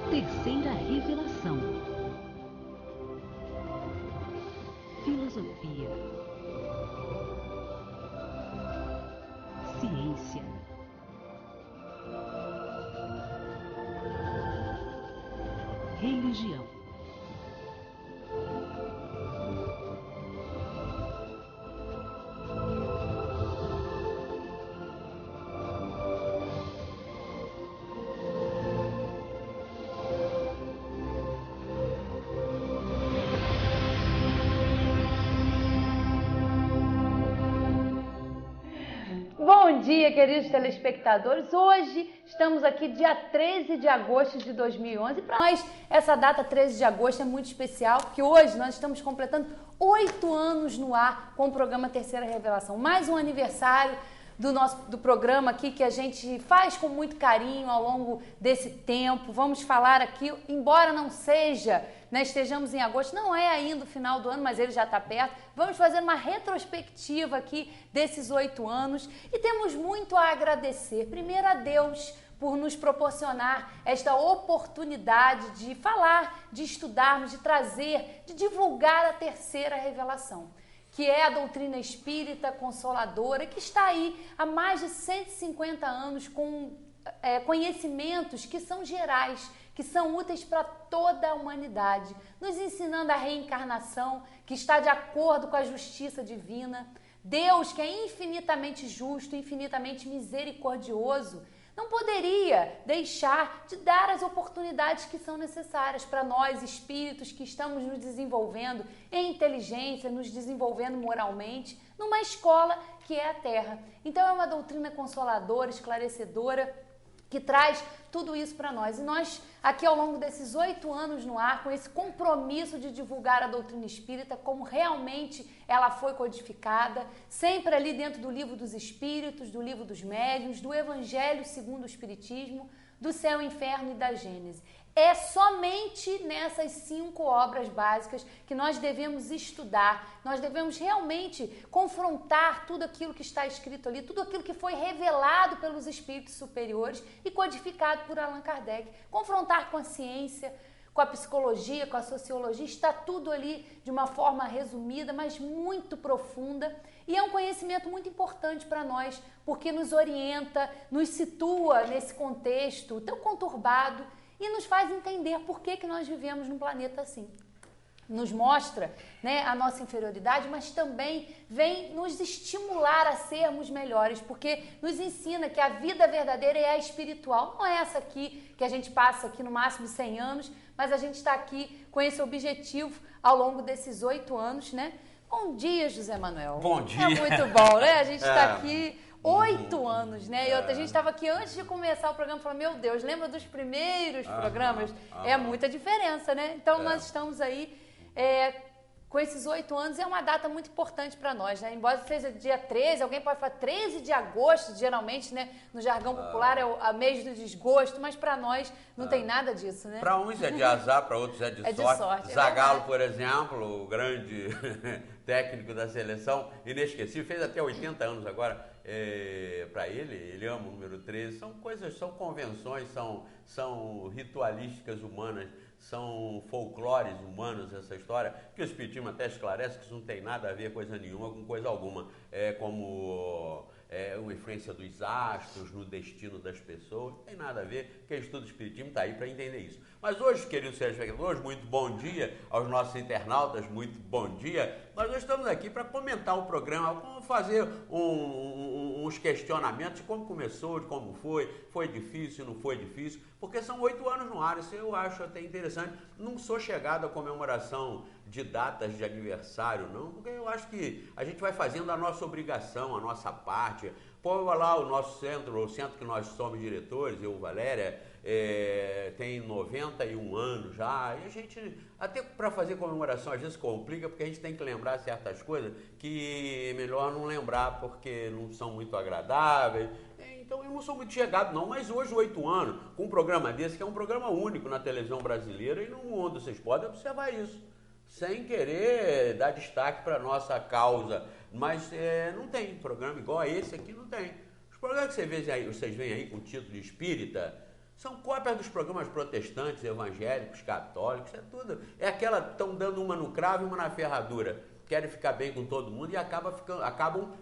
Terceira revelação. Filosofia. Ciência. Religião. Bom dia, queridos telespectadores. Hoje estamos aqui dia 13 de agosto de 2011. Para nós, essa data 13 de agosto é muito especial, porque hoje nós estamos completando 8 anos no ar com o programa Terceira Revelação. Mais um aniversário do programa aqui que a gente faz com muito carinho ao longo desse tempo. Vamos falar aqui, embora não seja, estejamos em agosto, não é ainda o final do ano, mas ele já está perto. Vamos fazer uma retrospectiva aqui desses 8 anos e temos muito a agradecer. Primeiro a Deus por nos proporcionar esta oportunidade de falar, de estudarmos, de trazer, de divulgar a terceira revelação, que é a doutrina espírita consoladora, que está aí há mais de 150 anos com conhecimentos que são gerais, que são úteis para toda a humanidade, nos ensinando a reencarnação, que está de acordo com a justiça divina. Deus, que é infinitamente justo, infinitamente misericordioso, não poderia deixar de dar as oportunidades que são necessárias para nós, espíritos que estamos nos desenvolvendo em inteligência, nos desenvolvendo moralmente, numa escola que é a Terra. Então é uma doutrina consoladora, esclarecedora, que traz tudo isso para nós. E nós, aqui ao longo desses 8 anos no ar, com esse compromisso de divulgar a doutrina espírita, como realmente ela foi codificada, sempre ali dentro do Livro dos Espíritos, do Livro dos Médiuns, do Evangelho segundo o Espiritismo, do Céu, Inferno e da Gênese. É somente nessas 5 obras básicas que nós devemos estudar, nós devemos realmente confrontar tudo aquilo que está escrito ali, tudo aquilo que foi revelado pelos espíritos superiores e codificado por Allan Kardec. Confrontar com a ciência, com a psicologia, com a sociologia, está tudo ali de uma forma resumida, mas muito profunda. E é um conhecimento muito importante para nós, porque nos orienta, nos situa nesse contexto tão conturbado e nos faz entender por que nós vivemos num planeta assim. Nos mostra a nossa inferioridade, mas também vem nos estimular a sermos melhores, porque nos ensina que a vida verdadeira é a espiritual, não é essa aqui que a gente passa aqui no máximo 100 anos, mas a gente está aqui com esse objetivo ao longo desses 8 anos, Bom dia, José Manuel. Bom dia. É muito bom, A gente está aqui 8 anos, E a gente estava aqui antes de começar o programa falando, meu Deus, lembra dos primeiros programas? É muita diferença, Então nós estamos aí com esses 8 anos, é uma data muito importante para nós, Embora seja dia 13, alguém pode falar 13 de agosto, geralmente, no jargão popular é o mês do desgosto, mas para nós não tem nada disso, Para uns é de azar, para outros é de sorte. Zagallo, por exemplo, o grande técnico da seleção, inesquecível, fez até 80 anos agora. Para ele ama o número 13, são convenções, são ritualísticas humanas, são folclores humanos essa história, que o Espiritismo até esclarece que isso não tem nada a ver coisa nenhuma com coisa alguma, como uma influência dos astros no destino das pessoas, não tem nada a ver, quem estuda o Espiritismo está aí para entender isso. Mas hoje, queridos telespectadores, muito bom dia aos nossos internautas, muito bom dia. Nós estamos aqui para comentar o programa, como fazer uns questionamentos de como começou, de como foi difícil, não foi difícil, porque são 8 anos no ar, isso eu acho até interessante. Não sou chegado à comemoração de datas de aniversário, não, porque eu acho que a gente vai fazendo a nossa obrigação, a nossa parte. Pô, lá o nosso centro, o centro que nós somos diretores, eu, Valéria, tem 91 anos já, e a gente, até para fazer comemoração, às vezes complica, porque a gente tem que lembrar certas coisas que é melhor não lembrar, porque não são muito agradáveis. Então eu não sou muito chegado não, mas hoje, 8 anos, com um programa desse, que é um programa único na televisão brasileira e no mundo, vocês podem observar isso, sem querer dar destaque para a nossa causa, mas não tem programa igual a esse aqui, não tem. Os programas que vocês veem aí com título de espírita, São cópias dos programas protestantes, evangélicos, católicos, é tudo. É aquela, estão dando uma no cravo e uma na ferradura. Querem ficar bem com todo mundo e acabam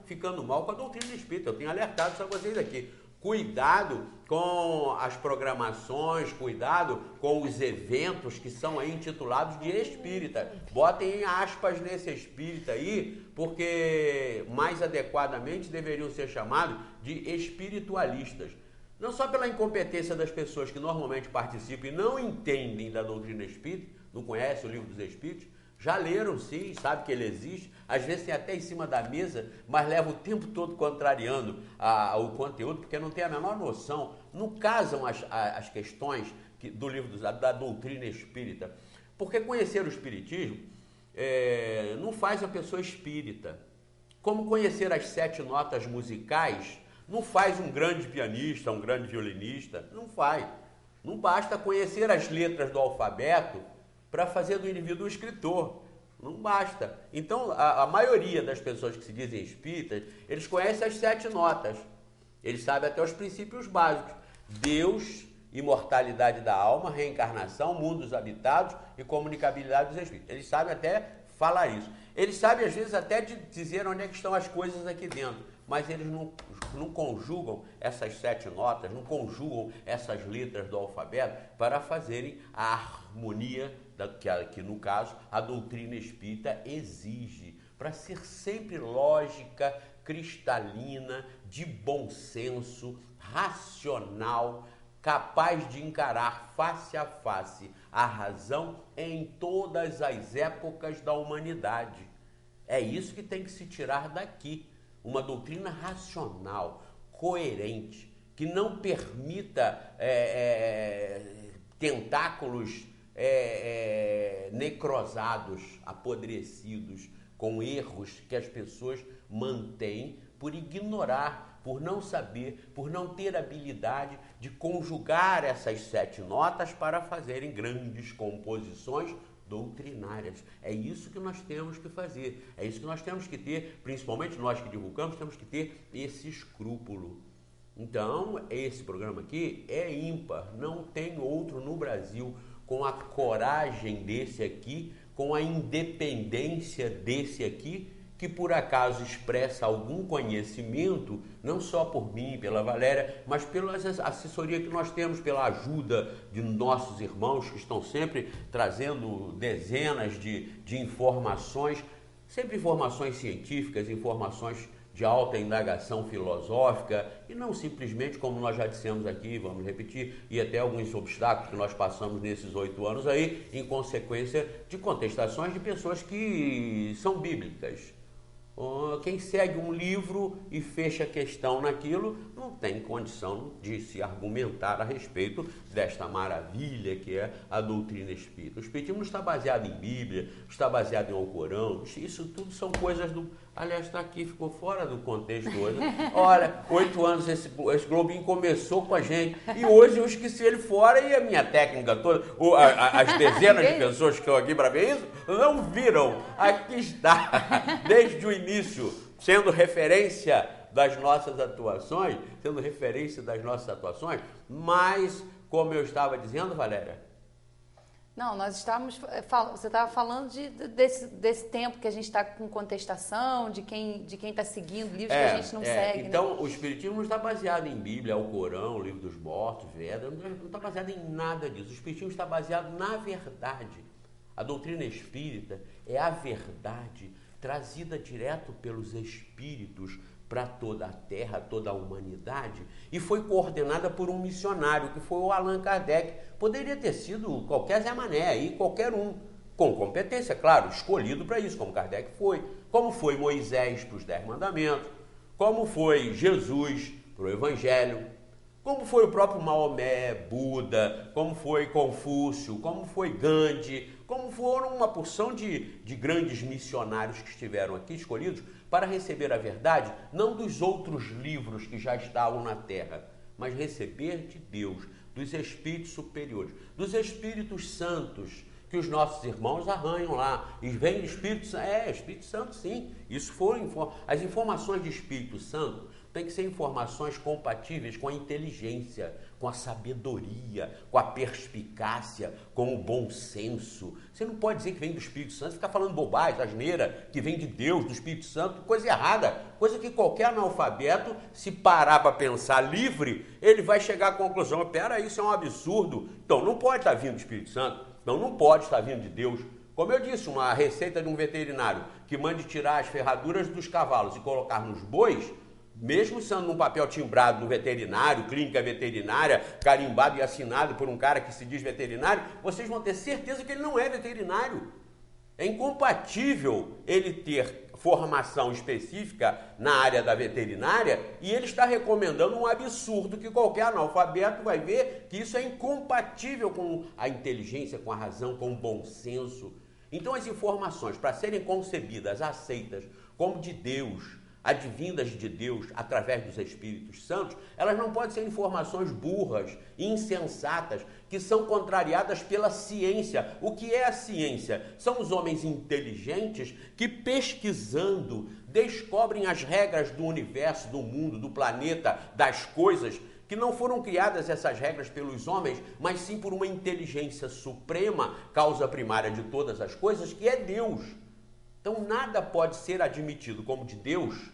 ficando mal com a doutrina espírita. Eu tenho alertado isso a vocês aqui. Cuidado com as programações, cuidado com os eventos que são aí intitulados de espírita. Botem aspas nesse espírita aí, porque mais adequadamente deveriam ser chamados de espiritualistas. Não só pela incompetência das pessoas que normalmente participam e não entendem da doutrina espírita, não conhecem o livro dos espíritos, já leram sim, sabe que ele existe, às vezes tem até em cima da mesa, mas leva o tempo todo contrariando o conteúdo, porque não tem a menor noção, não casam as questões do livro da doutrina espírita. Porque conhecer o espiritismo não faz a pessoa espírita. Como conhecer as 7 notas musicais não faz um grande pianista, um grande violinista, não faz. Não basta conhecer as letras do alfabeto para fazer do indivíduo um escritor. Não basta. Então, a maioria das pessoas que se dizem espíritas, eles conhecem as 7 notas. Eles sabem até os princípios básicos. Deus, imortalidade da alma, reencarnação, mundos habitados e comunicabilidade dos espíritos. Eles sabem até falar isso. Eles sabem, às vezes, até de dizer onde é que estão as coisas aqui dentro. Mas eles não conjugam essas 7 notas, não conjugam essas letras do alfabeto para fazerem a harmonia que no caso, a doutrina espírita exige, para ser sempre lógica, cristalina, de bom senso, racional, capaz de encarar face a face a razão em todas as épocas da humanidade. É isso que tem que se tirar daqui, uma doutrina racional, coerente, que não permita tentáculos necrosados, apodrecidos, com erros que as pessoas mantêm por ignorar, por não saber, por não ter habilidade de conjugar essas 7 notas para fazerem grandes composições doutrinárias. É isso que nós temos que fazer, é isso que nós temos que ter, principalmente nós que divulgamos, temos que ter esse escrúpulo. Então, esse programa aqui é ímpar, não tem outro no Brasil com a coragem desse aqui, com a independência desse aqui, que por acaso expressa algum conhecimento, não só por mim, pela Valéria, mas pela assessoria que nós temos, pela ajuda de nossos irmãos que estão sempre trazendo dezenas de informações, sempre informações científicas, informações de alta indagação filosófica e não simplesmente, como nós já dissemos aqui, vamos repetir, e até alguns obstáculos que nós passamos nesses 8 anos aí, em consequência de contestações de pessoas que são bíblicas. Quem segue um livro e fecha a questão naquilo não tem condição de se argumentar a respeito desta maravilha que é a doutrina espírita. O espiritismo não está baseado em Bíblia, está baseado em Alcorão, isso tudo são coisas do... Aliás, está aqui, ficou fora do contexto hoje. Olha, 8 anos esse Globinho começou com a gente e hoje eu esqueci ele fora e a minha técnica toda, as dezenas de pessoas que estão aqui para ver isso, não viram. Aqui está, desde o início, sendo referência das nossas atuações, mas, como eu estava dizendo, Valéria, não, nós estávamos, você estava falando desse tempo que a gente está com contestação, de quem está seguindo livros que a gente não segue. Então, né? O espiritismo não está baseado em Bíblia, Alcorão, Livro dos Mortos, Vedas, não está baseado em nada disso. O espiritismo está baseado na verdade. A doutrina espírita é a verdade trazida direto pelos espíritos para toda a Terra, toda a humanidade, e foi coordenada por um missionário, que foi o Allan Kardec. Poderia ter sido qualquer Zé Mané aí, qualquer um, com competência, claro, escolhido para isso, como Kardec foi, como foi Moisés para os 10 mandamentos, como foi Jesus para o Evangelho, como foi o próprio Maomé, Buda, como foi Confúcio, como foi Gandhi, como foram uma porção de grandes missionários que estiveram aqui escolhidos para receber a verdade, não dos outros livros que já estavam na Terra, mas receber de Deus, dos espíritos superiores, dos espíritos santos, que os nossos irmãos arranham lá. E vem Espírito Santo, Espírito Santo sim, isso foram as informações de Espírito Santo tem que ser informações compatíveis com a inteligência, com a sabedoria, com a perspicácia, com o bom senso. Você não pode dizer que vem do Espírito Santo, ficar falando bobagem, asneira, que vem de Deus, do Espírito Santo, coisa errada, coisa que qualquer analfabeto, se parar para pensar livre, ele vai chegar à conclusão, peraí, isso é um absurdo, então não pode estar vindo do Espírito Santo, então não pode estar vindo de Deus. Como eu disse, uma receita de um veterinário que mande tirar as ferraduras dos cavalos e colocar nos bois, mesmo sendo num papel timbrado no veterinário, clínica veterinária, carimbado e assinado por um cara que se diz veterinário, vocês vão ter certeza que ele não é veterinário. É incompatível ele ter formação específica na área da veterinária e ele está recomendando um absurdo que qualquer analfabeto vai ver que isso é incompatível com a inteligência, com a razão, com o bom senso. Então as informações, para serem concebidas, aceitas como de Deus, advindas de Deus através dos Espíritos Santos, elas não podem ser informações burras, insensatas, que são contrariadas pela ciência. O que é a ciência? São os homens inteligentes que, pesquisando, descobrem as regras do universo, do mundo, do planeta, das coisas, que não foram criadas essas regras pelos homens, mas sim por uma inteligência suprema, causa primária de todas as coisas, que é Deus. Então nada pode ser admitido como de Deus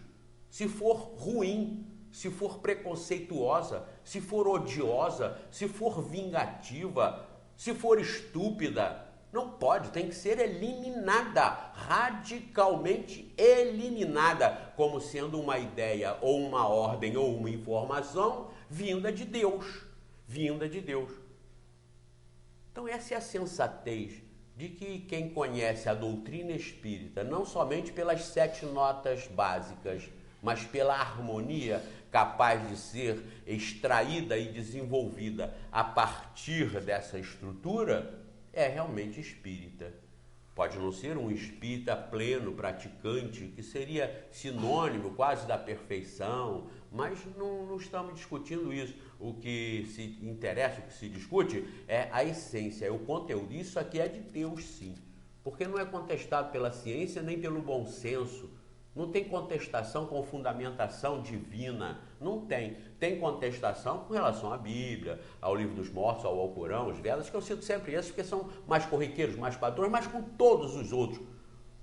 se for ruim, se for preconceituosa, se for odiosa, se for vingativa, se for estúpida. Não pode, tem que ser eliminada, radicalmente eliminada, como sendo uma ideia ou uma ordem ou uma informação vinda de Deus, vinda de Deus. Então essa é a sensatez de que quem conhece a doutrina espírita, não somente pelas 7 notas básicas, mas pela harmonia capaz de ser extraída e desenvolvida a partir dessa estrutura, é realmente espírita. Pode não ser um espírita pleno, praticante, que seria sinônimo quase da perfeição, mas não estamos discutindo isso. O que se interessa, o que se discute é a essência, é o conteúdo. Isso aqui é de Deus, sim, porque não é contestado pela ciência nem pelo bom senso. Não tem contestação com fundamentação divina, não tem. Tem contestação com relação à Bíblia, ao Livro dos Mortos, ao Alcorão, os Vedas, que eu cito sempre esses, porque são mais corriqueiros, mais padrões, mas com todos os outros.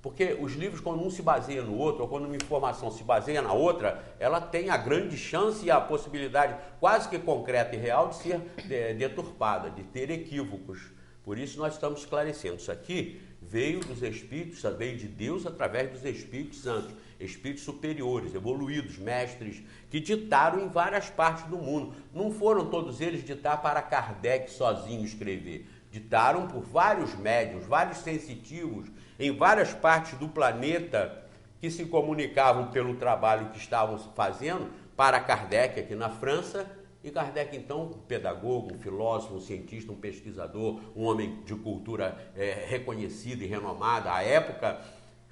Porque os livros, quando um se baseia no outro, ou quando uma informação se baseia na outra, ela tem a grande chance e a possibilidade quase que concreta e real de ser deturpada, de ter equívocos. Por isso nós estamos esclarecendo. Isso aqui veio dos Espíritos, veio de Deus através dos Espíritos Santos, Espíritos superiores, evoluídos, mestres, que ditaram em várias partes do mundo. Não foram todos eles ditar para Kardec sozinho escrever. Ditaram por vários médiuns, vários sensitivos, em várias partes do planeta, que se comunicavam pelo trabalho que estavam fazendo para Kardec aqui na França. E Kardec, então, um pedagogo, um filósofo, um cientista, um pesquisador, um homem de cultura reconhecida e renomada à época,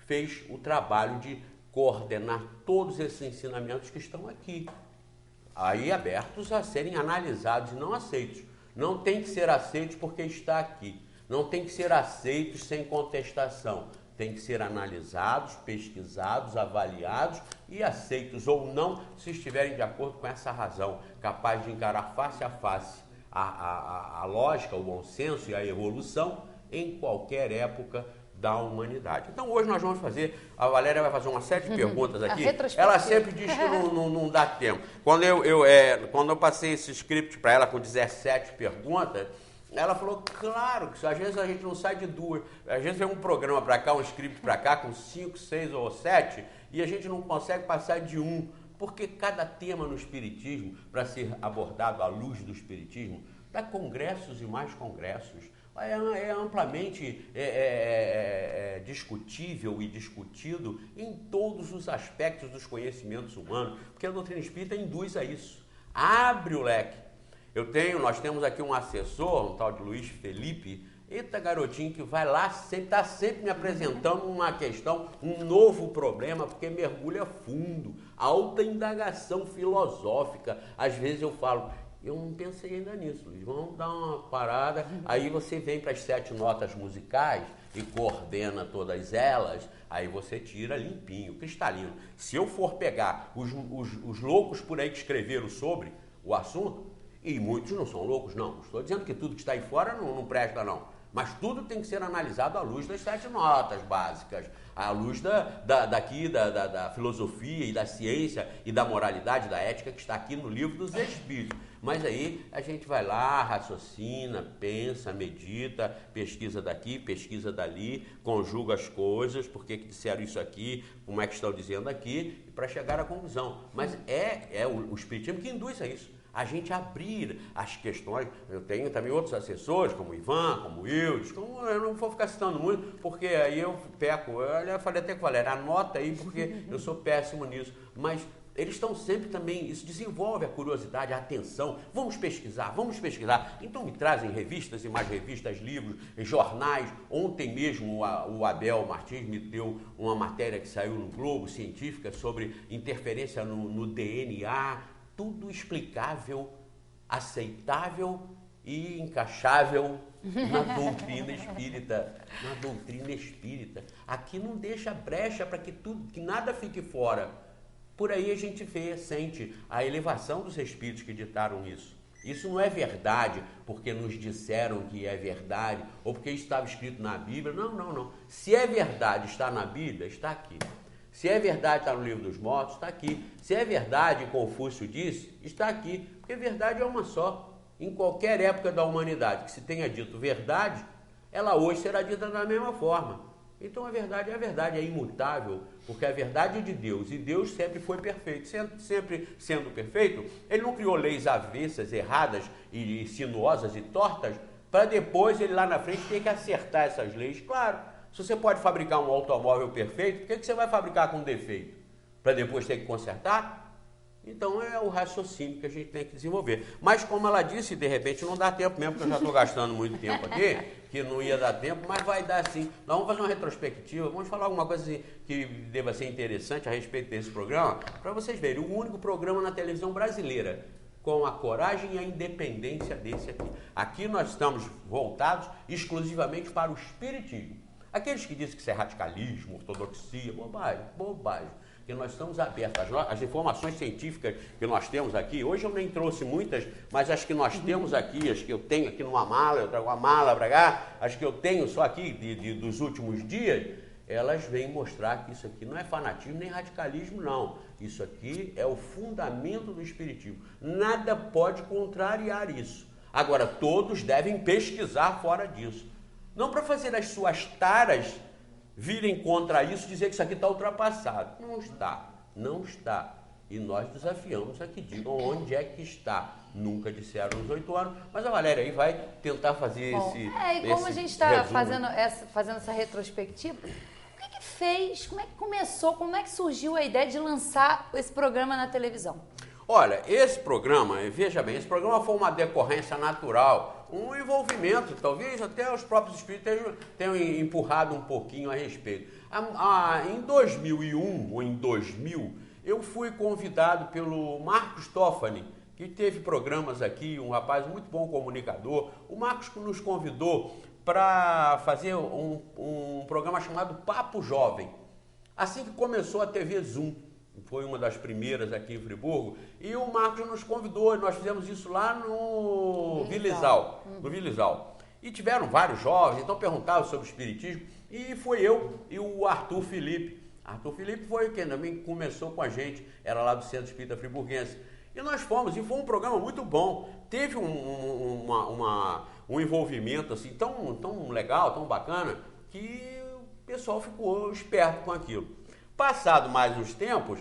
fez o trabalho de coordenar todos esses ensinamentos que estão aqui, aí abertos a serem analisados e não aceitos. Não tem que ser aceitos porque está aqui. Não tem que ser aceitos sem contestação. Tem que ser analisados, pesquisados, avaliados e aceitos ou não, se estiverem de acordo com essa razão, capaz de encarar face a face a lógica, o bom senso e a evolução em qualquer época da humanidade. Então hoje nós vamos fazer, a Valéria vai fazer uma série de perguntas aqui, ela sempre diz que não dá tempo. Quando eu passei esse script para ela com 17 perguntas, ela falou, claro, que às vezes a gente não sai de 2, às vezes vem um programa para cá, um script para cá, com 5, 6 ou 7, e a gente não consegue passar de 1, porque cada tema no Espiritismo, para ser abordado à luz do Espiritismo, dá congressos e mais congressos, é amplamente discutível e discutido em todos os aspectos dos conhecimentos humanos, porque a doutrina espírita induz a isso, abre o leque. Nós temos aqui um assessor, um tal de Luiz Felipe, eita garotinho que vai lá, está sempre me apresentando uma questão, um novo problema, porque mergulha fundo, alta indagação filosófica. Às vezes eu falo, Eu não pensei ainda nisso, Luiz. Vamos dar uma parada. Aí você vem para as 7 notas musicais e coordena todas elas. Aí você tira limpinho, cristalino. Se eu for pegar os loucos por aí que escreveram sobre o assunto, e muitos não são loucos, não. Estou dizendo que tudo que está aí fora não presta, não. Mas tudo tem que ser analisado à luz das 7 notas básicas, à luz da filosofia e da ciência e da moralidade, da ética que está aqui no Livro dos Espíritos. Mas aí a gente vai lá, raciocina, pensa, medita, pesquisa daqui, pesquisa dali, conjuga as coisas, por que disseram isso aqui, como é que estão dizendo aqui, para chegar à conclusão. Mas é o Espiritismo que induz a isso. A gente abrir as questões. Eu tenho também outros assessores, como o Ivan, como o Wildes, eu não vou ficar citando muito, porque aí eu peco. Eu falei até com a Valéria, anota aí, porque eu sou péssimo nisso. Mas eles estão sempre também, isso desenvolve a curiosidade, a atenção. Vamos pesquisar. Então me trazem revistas e mais revistas, livros, jornais. Ontem mesmo o Abel Martins me deu uma matéria que saiu no Globo, científica, sobre interferência no DNA. Tudo explicável, aceitável e encaixável na doutrina espírita. Aqui não deixa brecha para que nada fique fora. Por aí a gente sente a elevação dos espíritos que ditaram isso. Isso não é verdade porque nos disseram que é verdade ou porque estava escrito na Bíblia. Não. Se é verdade, está na Bíblia, está aqui. Se é verdade, está no Livro dos Mortos, está aqui. Se é verdade, Confúcio disse, está aqui. Porque verdade é uma só. Em qualquer época da humanidade que se tenha dito verdade, ela hoje será dita da mesma forma. Então a verdade é imutável, porque a verdade é de Deus, e Deus sempre foi perfeito. Sempre sendo perfeito, ele não criou leis avessas, erradas e sinuosas e tortas, para depois ele lá na frente ter que acertar essas leis. Claro, se você pode fabricar um automóvel perfeito, por que você vai fabricar com defeito? Para depois ter que consertar? Então é o raciocínio que a gente tem que desenvolver. Mas como ela disse, de repente não dá tempo mesmo, porque eu já estou gastando muito tempo aqui, que não ia dar tempo, mas vai dar sim. Nós vamos fazer uma retrospectiva, vamos falar alguma coisa assim, que deva ser interessante a respeito desse programa, para vocês verem, o único programa na televisão brasileira com a coragem e a independência desse aqui. Aqui nós estamos voltados exclusivamente para o espiritismo. Aqueles que dizem que isso é radicalismo, ortodoxia, bobagem. Que nós estamos abertos. As informações científicas que nós temos aqui, hoje eu nem trouxe muitas, mas as que nós temos aqui, as que eu tenho aqui numa mala, eu trago uma mala para cá, as que eu tenho só aqui dos últimos dias, elas vêm mostrar que isso aqui não é fanatismo nem radicalismo, não. Isso aqui é o fundamento do espiritismo. Nada pode contrariar isso. Agora, todos devem pesquisar fora disso. Não para fazer as suas taras virem contra isso e dizer que isso aqui está ultrapassado. Não está. E nós desafiamos a que digam onde é que está. Nunca disseram nos 8 anos, mas a Valéria aí vai tentar fazer e como a gente está fazendo essa retrospectiva, o que fez, como é que começou, como é que surgiu a ideia de lançar esse programa na televisão? Olha, esse programa, veja bem, esse programa foi uma decorrência natural, um envolvimento, talvez até os próprios espíritos tenham empurrado um pouquinho a respeito. Em 2001 ou em 2000, eu fui convidado pelo Marcos Toffani, que teve programas aqui, um rapaz muito bom comunicador. O Marcos nos convidou para fazer um programa chamado Papo Jovem. Assim que começou a TV Zoom, foi uma das primeiras aqui em Friburgo, e o Marcos nos convidou, e nós fizemos isso lá no Vilizal. E tiveram vários jovens, então perguntavam sobre o espiritismo, e foi eu e o Arthur Felipe. Arthur Felipe foi quem também começou com a gente, era lá do Centro Espírita Friburguense. E nós fomos, e foi um programa muito bom. Teve um envolvimento assim tão legal, tão bacana, que o pessoal ficou esperto com aquilo. Passado mais uns tempos,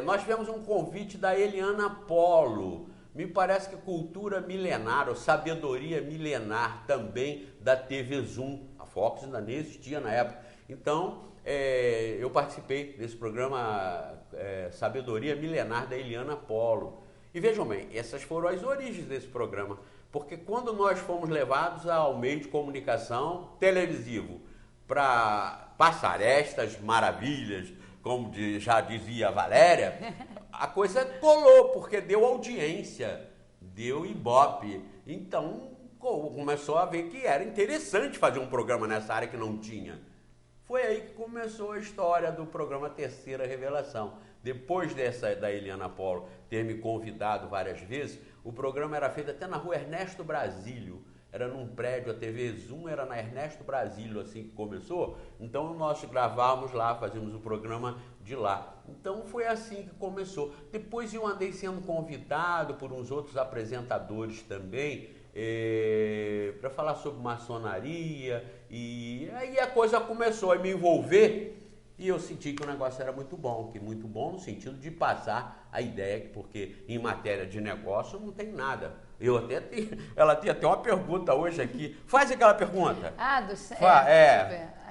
nós tivemos um convite da Eliana Polo, me parece que cultura milenar, ou sabedoria milenar também da TV Zoom. A Fox ainda nem existia na época. Então, eu participei desse programa Sabedoria Milenar da Eliana Polo. E vejam bem, essas foram as origens desse programa, porque quando nós fomos levados ao meio de comunicação televisivo para passar estas maravilhas, como já dizia a Valéria, a coisa colou, porque deu audiência. deu Ibope. Então, começou a ver que era interessante fazer um programa nessa área que não tinha. Foi aí que começou a história do programa Terceira Revelação. Depois da Eliana Polo ter me convidado várias vezes, o programa era feito até na rua Ernesto Brasílio. Era num prédio, a TV Zoom era na Ernesto Brasílio, assim que começou. Então nós gravávamos lá, fazíamos o programa de lá. Então foi assim que começou. Depois eu andei sendo convidado por uns outros apresentadores também, para falar sobre maçonaria, e aí a coisa começou a me envolver e eu senti que o negócio era muito bom no sentido de passar a ideia, porque em matéria de negócio não tem nada. Ela tem até uma pergunta hoje aqui. Faz aquela pergunta.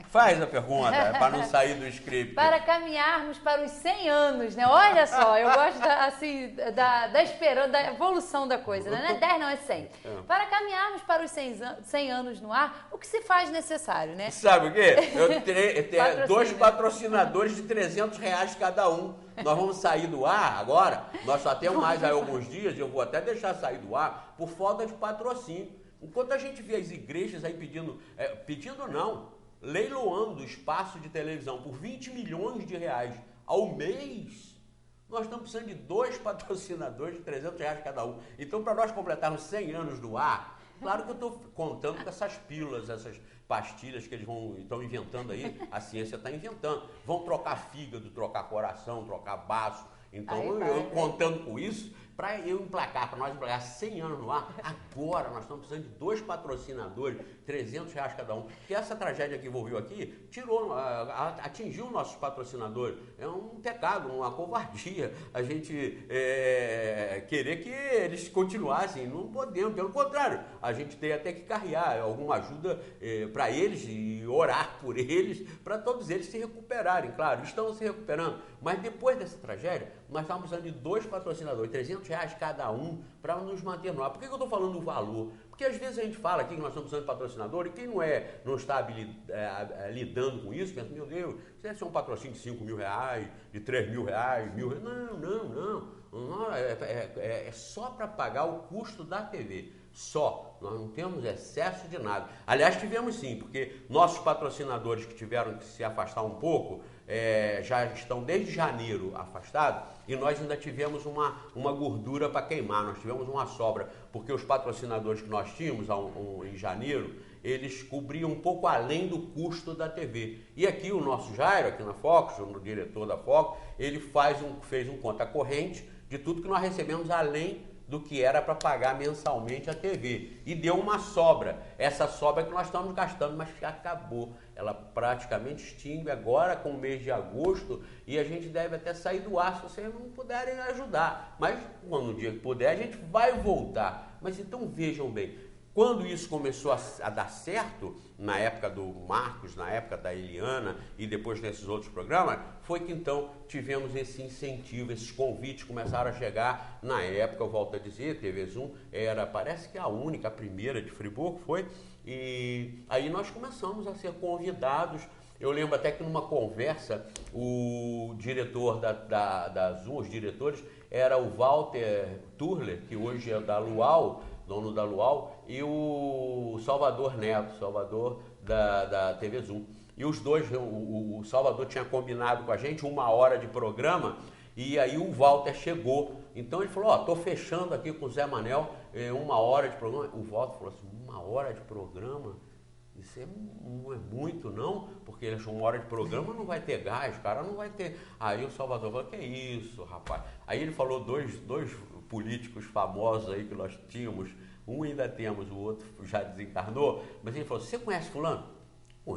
Faz a pergunta, para não sair do script. Para caminharmos para os 100 anos, né? Olha só, eu gosto da esperança, da evolução da coisa, né? Não é 10, não, é 100. Para caminharmos para os 100 anos no ar, o que se faz necessário, né? Sabe o quê? Eu tenho 2 patrocinadores de R$300 cada um. Nós vamos sair do ar agora, nós só temos mais aí alguns dias, eu vou até deixar sair do ar, por falta de patrocínio. Enquanto a gente vê as igrejas aí leiloando espaço de televisão por R$20 milhões ao mês, nós estamos precisando de 2 patrocinadores de R$300 cada um. Então, para nós completarmos 100 anos do ar, claro que eu estou contando com essas pílulas, essas pastilhas que eles estão inventando aí, a ciência está inventando. Vão trocar fígado, trocar coração, trocar baço. Então, eu contando com isso, para nós emplacar 100 anos no ar, agora nós estamos precisando de 2 patrocinadores, R$300 cada um. Porque essa tragédia que envolveu aqui, atingiu nossos patrocinadores. É um pecado, uma covardia a gente querer que eles continuassem. Não podemos, pelo contrário, a gente tem até que carrear alguma ajuda para eles e orar por eles, para todos eles se recuperarem. Claro, estão se recuperando, mas depois dessa tragédia, nós estamos precisando de 2 patrocinadores, R$300 cada um, para nos manter no ar. Por que eu estou falando do valor? Porque às vezes a gente fala aqui que nós estamos precisando de patrocinador e quem não está lidando com isso, pensa, meu Deus, isso deve ser um patrocínio de R$5 mil, de R$3 mil, R$1.000. Não. É só para pagar o custo da TV. Só. Nós não temos excesso de nada. Aliás, tivemos sim, porque nossos patrocinadores que tiveram que se afastar um pouco, já estão desde janeiro afastados e nós ainda tivemos uma gordura para queimar, nós tivemos uma sobra, porque os patrocinadores que nós tínhamos em janeiro, eles cobriam um pouco além do custo da TV. E aqui o nosso Jairo, aqui na Fox, o diretor da Fox, ele fez um conta corrente de tudo que nós recebemos além do que era para pagar mensalmente a TV. E deu uma sobra. Essa sobra que nós estamos gastando, mas que acabou. Ela praticamente extingue agora com o mês de agosto e a gente deve até sair do ar se vocês não puderem ajudar. Mas quando o dia que puder, a gente vai voltar. Mas então vejam bem, quando isso começou a dar certo, na época do Marcos, na época da Eliana e depois desses outros programas, foi que então tivemos esse incentivo, esses convites começaram a chegar. Na época, eu volto a dizer, TV Zoom parece que a primeira de Friburgo foi, e aí nós começamos a ser convidados. Eu lembro até que numa conversa, o diretor da Zoom, os diretores, era o Walter Turler, que hoje é da Luau, dono da Luau, e o Salvador Neto, Salvador da TV Zoom. E os dois, o Salvador tinha combinado com a gente 1 hora de programa, e aí o Walter chegou. Então ele falou, tô fechando aqui com o Zé Manel 1 hora de programa. O Walter falou assim, 1 hora de programa? Isso não é muito, não? Porque ele achou 1 hora de programa, não vai ter gás, o cara não vai ter. Aí o Salvador falou, que é isso, rapaz? Aí ele falou dois políticos famosos aí que nós tínhamos, um ainda temos, o outro já desencarnou, mas ele falou, você conhece fulano?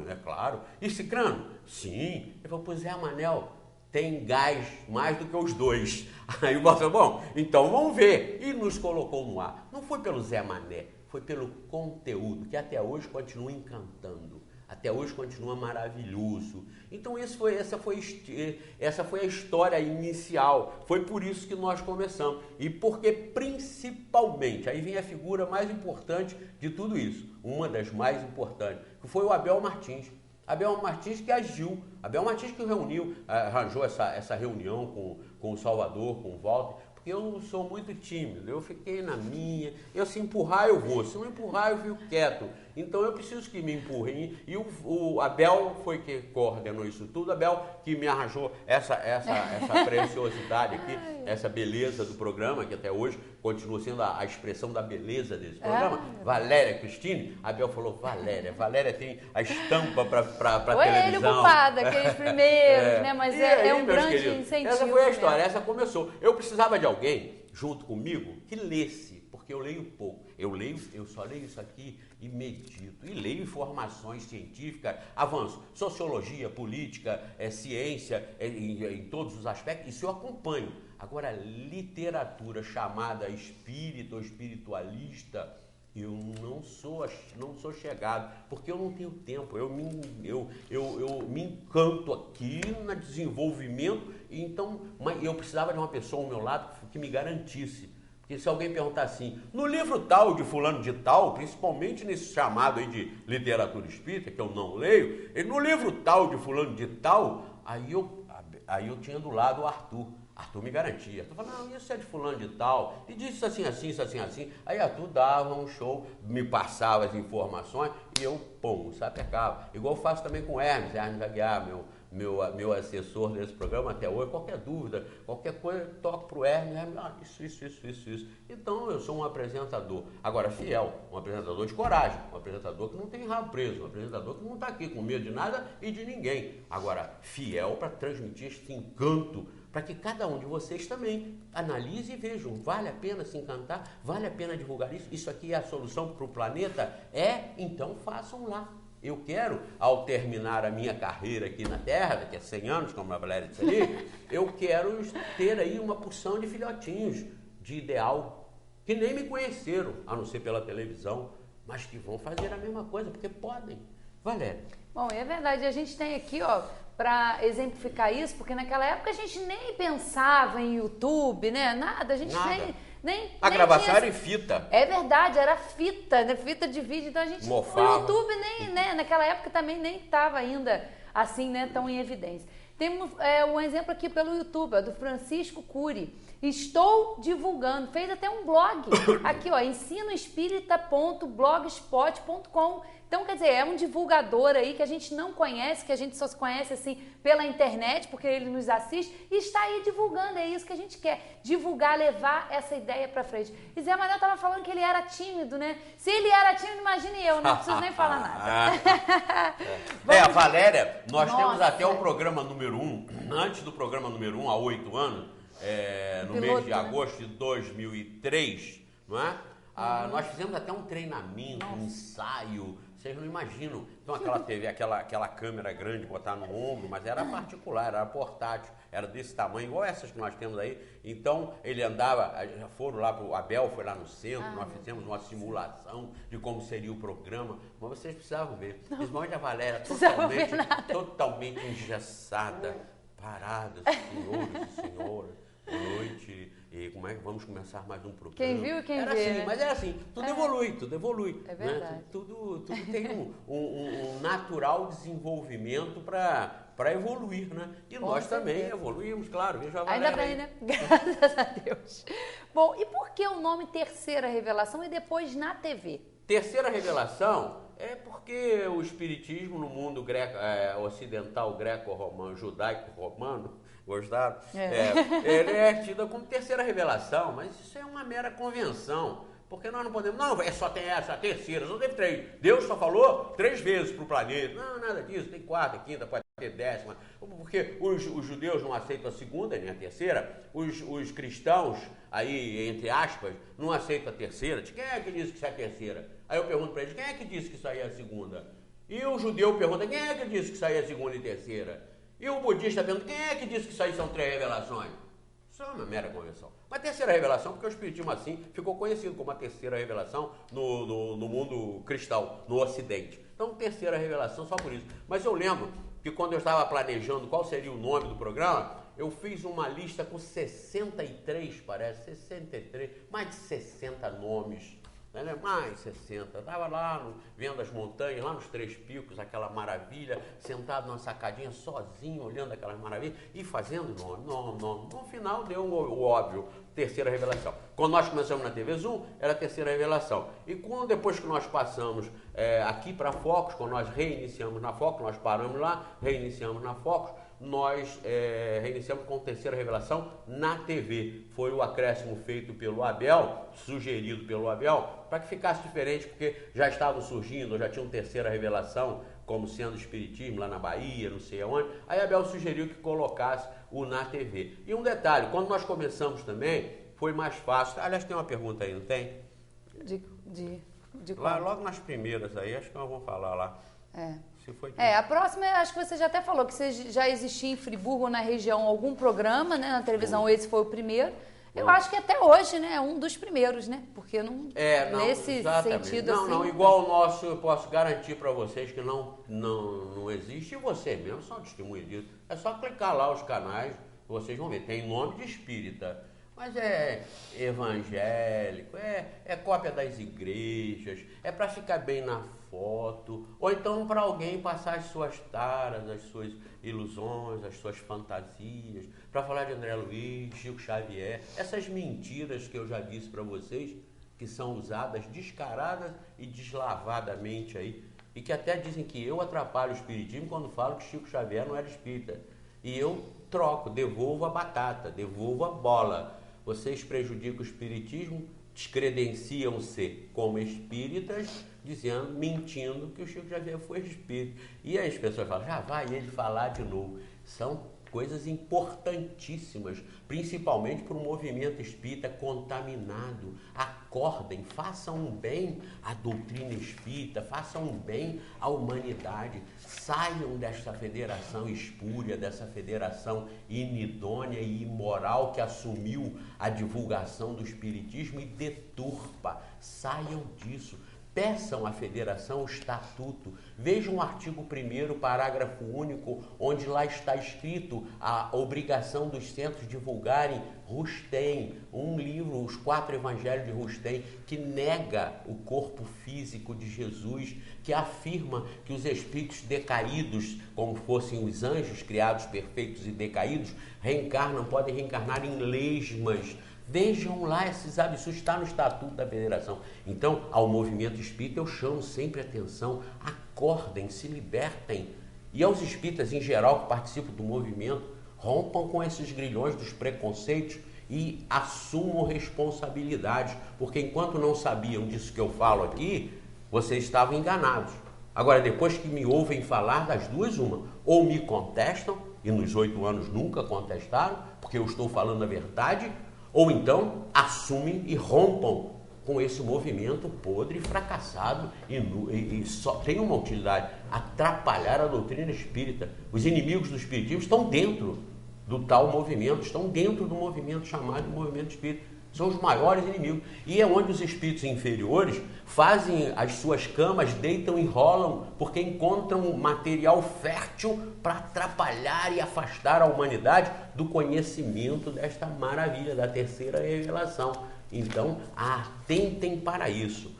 É claro. E Cicrano? Sim. Ele falou, pois Manel, tem gás mais do que os dois. Aí o Walter falou, bom, então vamos ver. E nos colocou no ar. Não foi pelo Zé Mané, foi pelo conteúdo, que até hoje continua encantando. Até hoje continua maravilhoso. Então essa foi a história inicial. Foi por isso que nós começamos. E porque principalmente, aí vem a figura mais importante de tudo isso. Uma das mais importantes, que foi o Abel Martins. Abel Martins que agiu. Abel Martins que arranjou essa reunião com o Salvador, com o Walter. porque eu sou muito tímido, eu fiquei na minha, se empurrar eu vou, se não empurrar eu fico quieto. Então eu preciso que me empurrem. E o Abel foi que coordenou isso tudo, Abel que me arranjou essa preciosidade aqui, essa beleza do programa, que até hoje continua sendo a expressão da beleza desse programa. Valéria Cristine, Abel falou, Valéria tem a estampa para televisão. Foi ele culpado, aqueles primeiros, né? Mas é um grande incentivo. Essa foi a história, essa começou. Eu precisava de alguém, junto comigo, que lesse, porque eu leio pouco. Eu só leio isso aqui e medito. E leio informações científicas, avanço, sociologia, política, ciência, em todos os aspectos, isso eu acompanho. Agora, literatura chamada espírita ou espiritualista, eu não sou chegado, porque eu não tenho tempo, eu me encanto aqui no desenvolvimento, então eu precisava de uma pessoa ao meu lado que me garantisse. Porque se alguém perguntar assim, no livro tal de fulano de tal, principalmente nesse chamado aí de literatura espírita, que eu não leio, no livro tal de fulano de tal, aí eu tinha do lado o Arthur. Arthur me garantia. Arthur falava, não, isso é de fulano de tal, e disse assim, assim, isso assim, assim. Aí Arthur dava um show, me passava as informações e eu, sapecava. Igual eu faço também com o Hermes Aguiar, meu assessor desse programa até hoje. Qualquer dúvida, qualquer coisa, eu toco pro Hermes, isso. Então eu sou um apresentador, agora fiel, um apresentador de coragem, um apresentador que não tem rabo preso, um apresentador que não está aqui com medo de nada e de ninguém. Agora, fiel para transmitir este encanto, para que cada um de vocês também analise e vejam, vale a pena se encantar, vale a pena divulgar isso, isso aqui é a solução para o planeta? Então façam lá. Eu quero, ao terminar a minha carreira aqui na Terra, daqui a 100 anos, como a Valéria disse ali, eu quero ter aí uma porção de filhotinhos de ideal, que nem me conheceram, a não ser pela televisão, mas que vão fazer a mesma coisa, porque podem. Valéria. Bom, é verdade, a gente tem aqui, para exemplificar isso, porque naquela época a gente nem pensava em YouTube, né? Nada, a gente nem a gravação era em fita. É verdade, era fita, né? Fita de vídeo, então a gente... Mofava. O YouTube nem, né? Naquela época também nem estava ainda assim, né? Tão em evidência. Temos um exemplo aqui pelo YouTube, do Francisco Cury. Estou divulgando, fez até um blog, aqui ensinoespírita.blogspot.com. Então, quer dizer, é um divulgador aí que a gente não conhece, que a gente só se conhece assim pela internet, porque ele nos assiste, e está aí divulgando, é isso que a gente quer, divulgar, levar essa ideia para frente. E Zé Manuel estava falando que ele era tímido, né? Se ele era tímido, imagine eu, não preciso nem falar nada. A Valéria, nós temos até o programa número 1, antes do programa número 1, há 8 anos, no piloto, mês de agosto de 2003, não é? Nós fizemos até um treinamento, um ensaio, vocês não imaginam. Então teve aquela câmera grande, botar no ombro, mas era particular, era portátil, era desse tamanho, igual essas que nós temos aí. Então ele andava, já foram lá, o Abel foi lá no centro, nós fizemos uma simulação de como seria o programa, mas vocês precisavam ver. Principalmente a Valéria, totalmente engessada, parada, senhores e senhoras, boa noite. E como é que vamos começar mais um programa? Quem viu, quem era vê. Assim, mas era assim, tudo evolui. É verdade. Né? Tudo tem um natural desenvolvimento para evoluir, né? E nós também evoluímos, claro. Veja a Valéria. Ainda bem, né? Graças a Deus. Bom, e por que o nome Terceira Revelação e depois na TV? Terceira Revelação é porque o espiritismo no mundo ocidental, greco-romano, judaico-romano, gostaram? Ele é tido como terceira revelação, mas isso é uma mera convenção. Porque nós não podemos, só tem essa, a terceira, só teve 3. Deus só falou 3 vezes para o planeta. Não, nada disso, tem 4ª, 5ª, pode ter 10ª. Porque os judeus não aceitam a segunda nem a terceira, os cristãos, aí, entre aspas, não aceitam a terceira. De quem é que disse que isso é a terceira? Aí eu pergunto para eles, quem é que disse que isso aí é a segunda? E o judeu pergunta, quem é que disse que isso aí é a segunda e terceira? E o budista pergunta, quem é que disse que isso aí são 3 revelações? Isso é uma mera convenção. Uma terceira revelação, porque o espiritismo assim ficou conhecido como a terceira revelação no mundo cristão, no ocidente. Então, terceira revelação só por isso. Mas eu lembro que quando eu estava planejando qual seria o nome do programa, eu fiz uma lista com 63, parece, 63, mais de 60 nomes mais 60. Eu estava lá vendo as montanhas, lá nos Três Picos, aquela maravilha, sentado numa sacadinha sozinho, olhando aquelas maravilhas e fazendo nome. No final deu o óbvio, terceira revelação. Quando nós começamos na TV Zoom, era a terceira revelação. E depois que nós passamos aqui para a Focus, quando nós reiniciamos na Focus, nós paramos lá, reiniciamos na Focus, nós reiniciamos com a terceira revelação na TV. Foi o acréscimo feito pelo Abel, sugerido pelo Abel, para que ficasse diferente, porque já estavam surgindo, já tinha uma terceira revelação, como sendo espiritismo lá na Bahia, não sei aonde. Aí Abel sugeriu que colocasse o na TV. E um detalhe, quando nós começamos também, foi mais fácil. Aliás, tem uma pergunta aí, não tem? De lá, logo nas primeiras aí, acho que nós vamos falar lá. A próxima, acho que você já até falou que já existia em Friburgo, na região, algum programa, né? Na televisão, esse foi o primeiro. Eu acho que até hoje, né? É um dos primeiros, né? Porque nesse exatamente. sentido assim... Não, igual o nosso, eu posso garantir para vocês que não existe, e vocês mesmo são testemunhas disso. É só clicar lá os canais, vocês vão ver. Tem nome de espírita, mas é evangélico, é cópia das igrejas, é para ficar bem na foto, ou então para alguém passar as suas taras, as suas ilusões, as suas fantasias, para falar de André Luiz, Chico Xavier, essas mentiras que eu já disse para vocês, que são usadas descaradas e deslavadamente aí, e que até dizem que eu atrapalho o espiritismo quando falo que Chico Xavier não era espírita. E eu troco, devolvo a batata, devolvo a bola. Vocês prejudicam o espiritismo, descredenciam-se como espíritas, mentindo que o Chico Xavier foi espírita. E aí as pessoas falam, já vai ele falar de novo. São coisas importantíssimas, principalmente para o movimento espírita contaminado. Acordem, façam um bem à doutrina espírita, façam um bem à humanidade. Saiam desta federação espúria, dessa federação inidônea e imoral que assumiu a divulgação do espiritismo e deturpa. Saiam disso. Peçam à federação o estatuto. Vejam o artigo 1º, parágrafo único, onde lá está escrito a obrigação dos centros divulgarem Rustem, um livro, os 4 evangelhos de Rustem, que nega o corpo físico de Jesus, que afirma que os espíritos decaídos, como fossem os anjos criados perfeitos e decaídos, podem reencarnar em lesmas. Vejam lá esses absurdos, está no Estatuto da Federação. Então, ao movimento espírita, eu chamo sempre atenção, acordem, se libertem. E aos espíritas em geral que participam do movimento, rompam com esses grilhões dos preconceitos e assumam responsabilidades, porque enquanto não sabiam disso que eu falo aqui, vocês estavam enganados. Agora, depois que me ouvem falar, das duas, uma, ou me contestam, e nos 8 anos nunca contestaram, porque eu estou falando a verdade, ou então assumem e rompam com esse movimento podre, fracassado e só tem uma utilidade, atrapalhar a doutrina espírita. Os inimigos do espiritismo estão dentro do tal movimento, estão dentro do movimento chamado movimento espírita. São os maiores inimigos. E é onde os espíritos inferiores fazem as suas camas, deitam e rolam, porque encontram material fértil para atrapalhar e afastar a humanidade do conhecimento desta maravilha, da terceira revelação. Então, atentem para isso.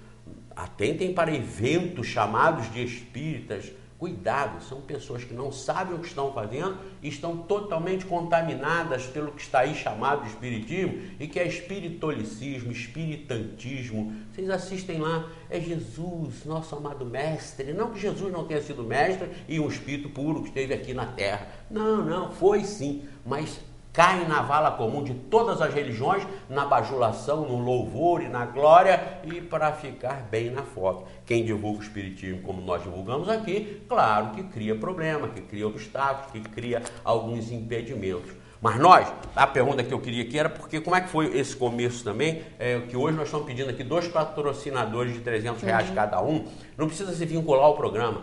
Atentem para eventos chamados de espíritas. Cuidado, são pessoas que não sabem o que estão fazendo e estão totalmente contaminadas pelo que está aí chamado de espiritismo e que é espiritolicismo, espiritantismo. Vocês assistem lá, é Jesus, nosso amado mestre. Não que Jesus não tenha sido mestre e um espírito puro que esteve aqui na terra. Não, foi sim, mas caem na vala comum de todas as religiões, na bajulação, no louvor e na glória e para ficar bem na foto. Quem divulga o espiritismo como nós divulgamos aqui, claro que cria problema, que cria obstáculos, que cria alguns impedimentos. Mas nós, a pergunta que eu queria aqui era porque como é que foi esse começo também, que hoje nós estamos pedindo aqui 2 patrocinadores de R$300 cada um, não precisa se vincular ao programa.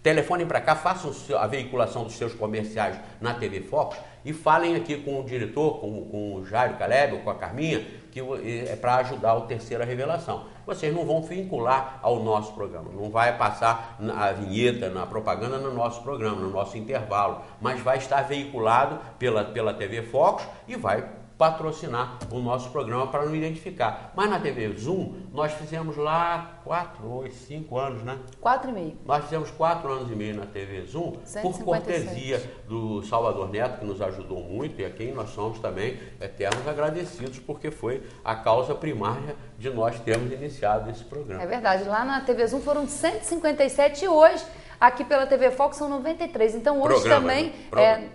Telefonem para cá, façam a veiculação dos seus comerciais na TV Focus e falem aqui com o diretor, com o Jairo Caleb ou com a Carminha, que é para ajudar a terceira revelação. Vocês não vão vincular ao nosso programa, não vai passar a vinheta, na propaganda no nosso programa, no nosso intervalo, mas vai estar veiculado pela TV Focus e vai patrocinar o nosso programa para não identificar. Mas na TV Zoom, nós fizemos lá 4 ou 5 anos, né? 4,5. Nós fizemos 4 anos e meio na TV Zoom, 157. por cortesia do Salvador Neto, que nos ajudou muito e a quem nós somos também eternos agradecidos, porque foi a causa primária de nós termos iniciado esse programa. É verdade, lá na TV Zoom foram 157 e hoje, aqui pela TV Fox, são 93. Então hoje também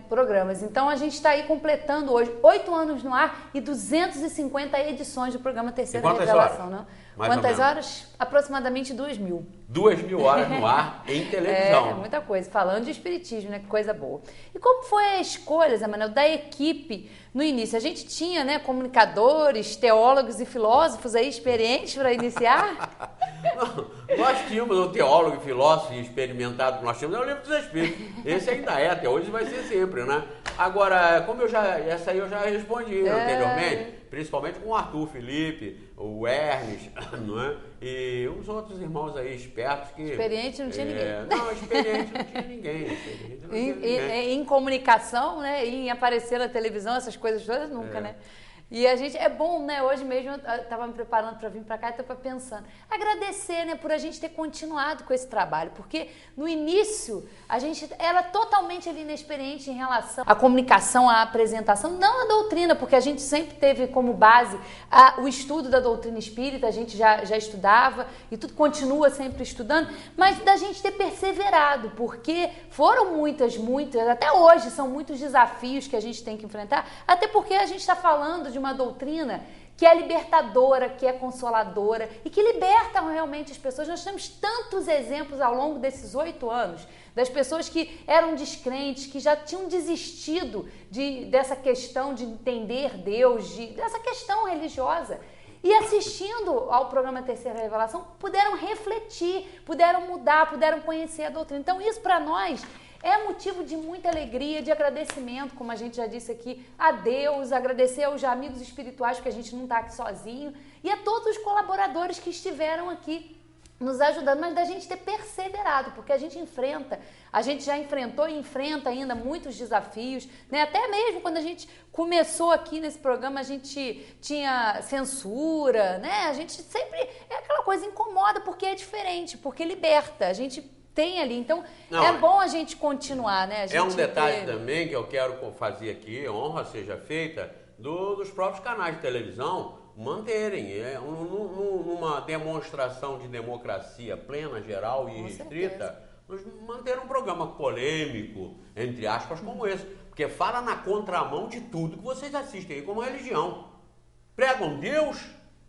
programas. Então a gente está aí completando hoje 8 anos no ar e 250 edições do programa Terceira Revelação, né? Quantas horas? Aproximadamente 2.000. 2.000 horas no ar em televisão. É muita coisa. Falando de espiritismo, né? Que coisa boa. E como foi a escolha, Zé Manuel, da equipe no início? A gente tinha, né, comunicadores, teólogos e filósofos aí experientes para iniciar? Nós tínhamos um teólogo e filósofo experimentado que nós tínhamos, é o Livro dos Espíritos. Esse ainda é, até hoje vai ser sempre, né? Agora, como essa aí eu já respondi anteriormente, principalmente com o Arthur Felipe, o Hermes, não é? E uns outros irmãos aí espertos que... Experiente não tinha ninguém. Não, experiente não tinha ninguém. Em comunicação, né? E em aparecer na televisão, essas coisas todas, nunca, né? E a gente, é bom, né? Hoje mesmo eu estava me preparando para vir para cá e estava pensando. Agradecer, né? Por a gente ter continuado com esse trabalho. Porque no início, a gente era totalmente ali inexperiente em relação à comunicação, à apresentação, não à doutrina, porque a gente sempre teve como base o estudo da doutrina espírita, a gente já estudava e tudo continua sempre estudando, mas da gente ter perseverado, porque foram muitas, até hoje são muitos desafios que a gente tem que enfrentar, até porque a gente está falando de uma doutrina que é libertadora, que é consoladora e que liberta realmente as pessoas. Nós temos tantos exemplos ao longo desses 8 anos das pessoas que eram descrentes, que já tinham desistido dessa questão de entender Deus, dessa questão religiosa. E assistindo ao programa Terceira Revelação, puderam refletir, puderam mudar, puderam conhecer a doutrina. Então isso para nós é motivo de muita alegria, de agradecimento, como a gente já disse aqui, a Deus, agradecer aos amigos espirituais, porque a gente não está aqui sozinho, e a todos os colaboradores que estiveram aqui nos ajudando, mas da gente ter perseverado, porque a gente já enfrentou e enfrenta ainda muitos desafios, né? Até mesmo quando a gente começou aqui nesse programa, a gente tinha censura, né? A gente sempre, é aquela coisa, incomoda porque é diferente, porque liberta, a gente tem ali, então é bom a gente continuar, né? É um detalhe também que eu quero fazer aqui, honra seja feita, dos próprios canais de televisão manterem, numa demonstração de democracia plena, geral e restrita, manter um programa polêmico, entre aspas, como esse, porque fala na contramão de tudo que vocês assistem aí como religião. Pregam Deus,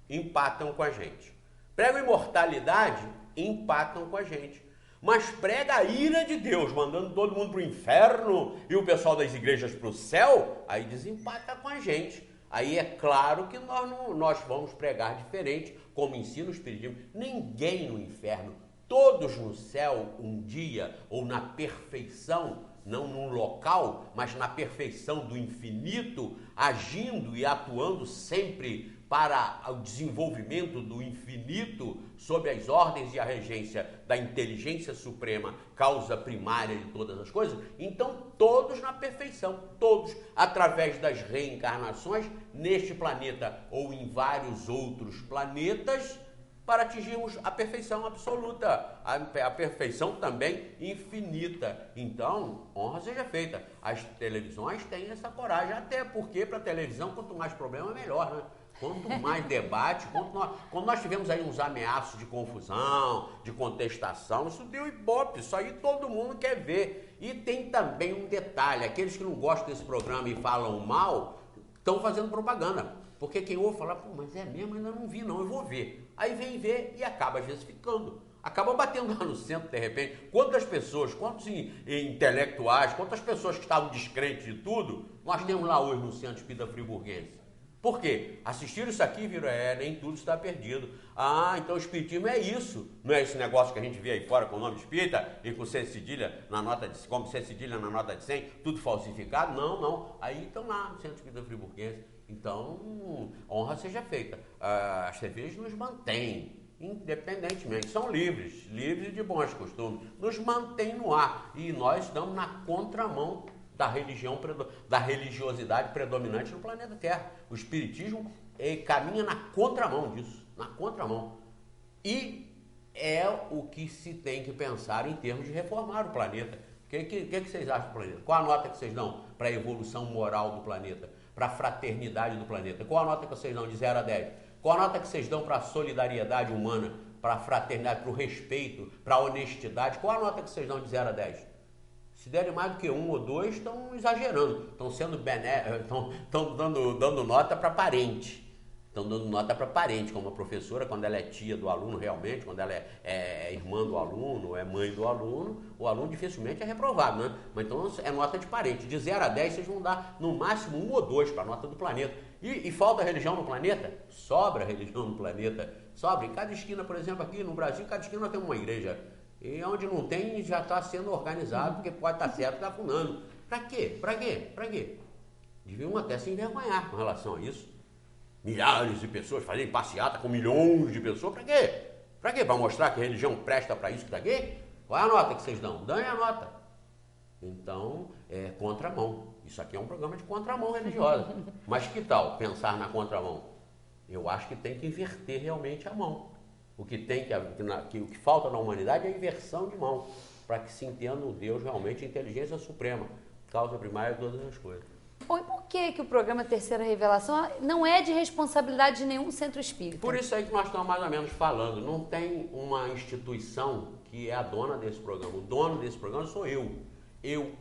empatam com a gente. Pregam imortalidade, empatam com a gente. Mas prega a ira de Deus, mandando todo mundo para o inferno e o pessoal das igrejas para o céu, aí desempata com a gente. Aí é claro que nós vamos pregar diferente, como ensina o Espiritismo. Ninguém no inferno, todos no céu um dia, ou na perfeição, não num local, mas na perfeição do infinito, agindo e atuando sempre para o desenvolvimento do infinito, sob as ordens e a regência da inteligência suprema, causa primária de todas as coisas. Então, todos na perfeição, todos, através das reencarnações, neste planeta ou em vários outros planetas, para atingirmos a perfeição absoluta, a perfeição também infinita. Então, honra seja feita. As televisões têm essa coragem, até porque para a televisão, quanto mais problema, melhor, né? Quanto mais debate, quando nós tivemos aí uns ameaços de confusão, de contestação, isso deu ibope, isso aí todo mundo quer ver. E tem também um detalhe, aqueles que não gostam desse programa e falam mal, estão fazendo propaganda. Porque quem ouve fala, pô, mas é mesmo, ainda não vi não, eu vou ver. Aí vem ver e acaba às vezes ficando. Acaba batendo lá no centro, de repente. Quantas pessoas, quantos intelectuais, quantas pessoas que estavam descrentes de tudo, nós temos lá hoje no Centro Espírita Friburguense. Por quê? Assistiram isso aqui e viram, nem tudo está perdido. Ah, então o espiritismo é isso. Não é esse negócio que a gente vê aí fora com o nome espírita e com C cedilha na nota de, como C cedilha na nota de 100, tudo falsificado? Não. Aí estão lá no Centro Espírita Friburguense. Então, honra seja feita. As cervejas nos mantêm, independentemente, são livres e de bons costumes, nos mantêm no ar. E nós estamos na contramão da religiosidade predominante no planeta Terra. O espiritismo caminha na contramão disso, na contramão. E é o que se tem que pensar em termos de reformar o planeta. O que vocês acham do planeta? Qual a nota que vocês dão para a evolução moral do planeta? Para a fraternidade do planeta? Qual a nota que vocês dão de 0 a 10? Qual a nota que vocês dão para a solidariedade humana, para a fraternidade, para o respeito, para a honestidade? Qual a nota que vocês dão de 0 a 10? Se derem mais do que 1 ou 2, estão exagerando. Estão sendo estão dando nota para parente. Estão dando nota para parente, como a professora, quando ela é tia do aluno realmente, quando ela é irmã do aluno, é mãe do aluno, o aluno dificilmente é reprovado, né? Mas então é nota de parente. De 0 a 10, vocês vão dar no máximo 1 ou 2 para a nota do planeta. E falta religião no planeta? Sobra religião no planeta. Sobra. Em cada esquina, por exemplo, aqui no Brasil, cada esquina tem uma igreja. E onde não tem, já está sendo organizado, porque pode estar certo, está fundando. Para quê? Para quê? Para quê? Deviam até se envergonhar com relação a isso. Milhares de pessoas fazendo passeata com milhões de pessoas, para quê? Para quê? Para mostrar que a religião presta para isso, para quê? Qual é a nota que vocês dão? Dão a nota. Então, é contramão. Isso aqui é um programa de contramão religiosa. Mas que tal pensar na contramão? Eu acho que tem que inverter realmente a mão. O que falta na humanidade é a inversão de mão, para que se entenda o Deus realmente a inteligência suprema, causa primária de todas as coisas. Bom, e por que o programa Terceira Revelação não é de responsabilidade de nenhum centro espírita? Por isso aí que nós estamos mais ou menos falando. Não tem uma instituição que é a dona desse programa. O dono desse programa sou eu.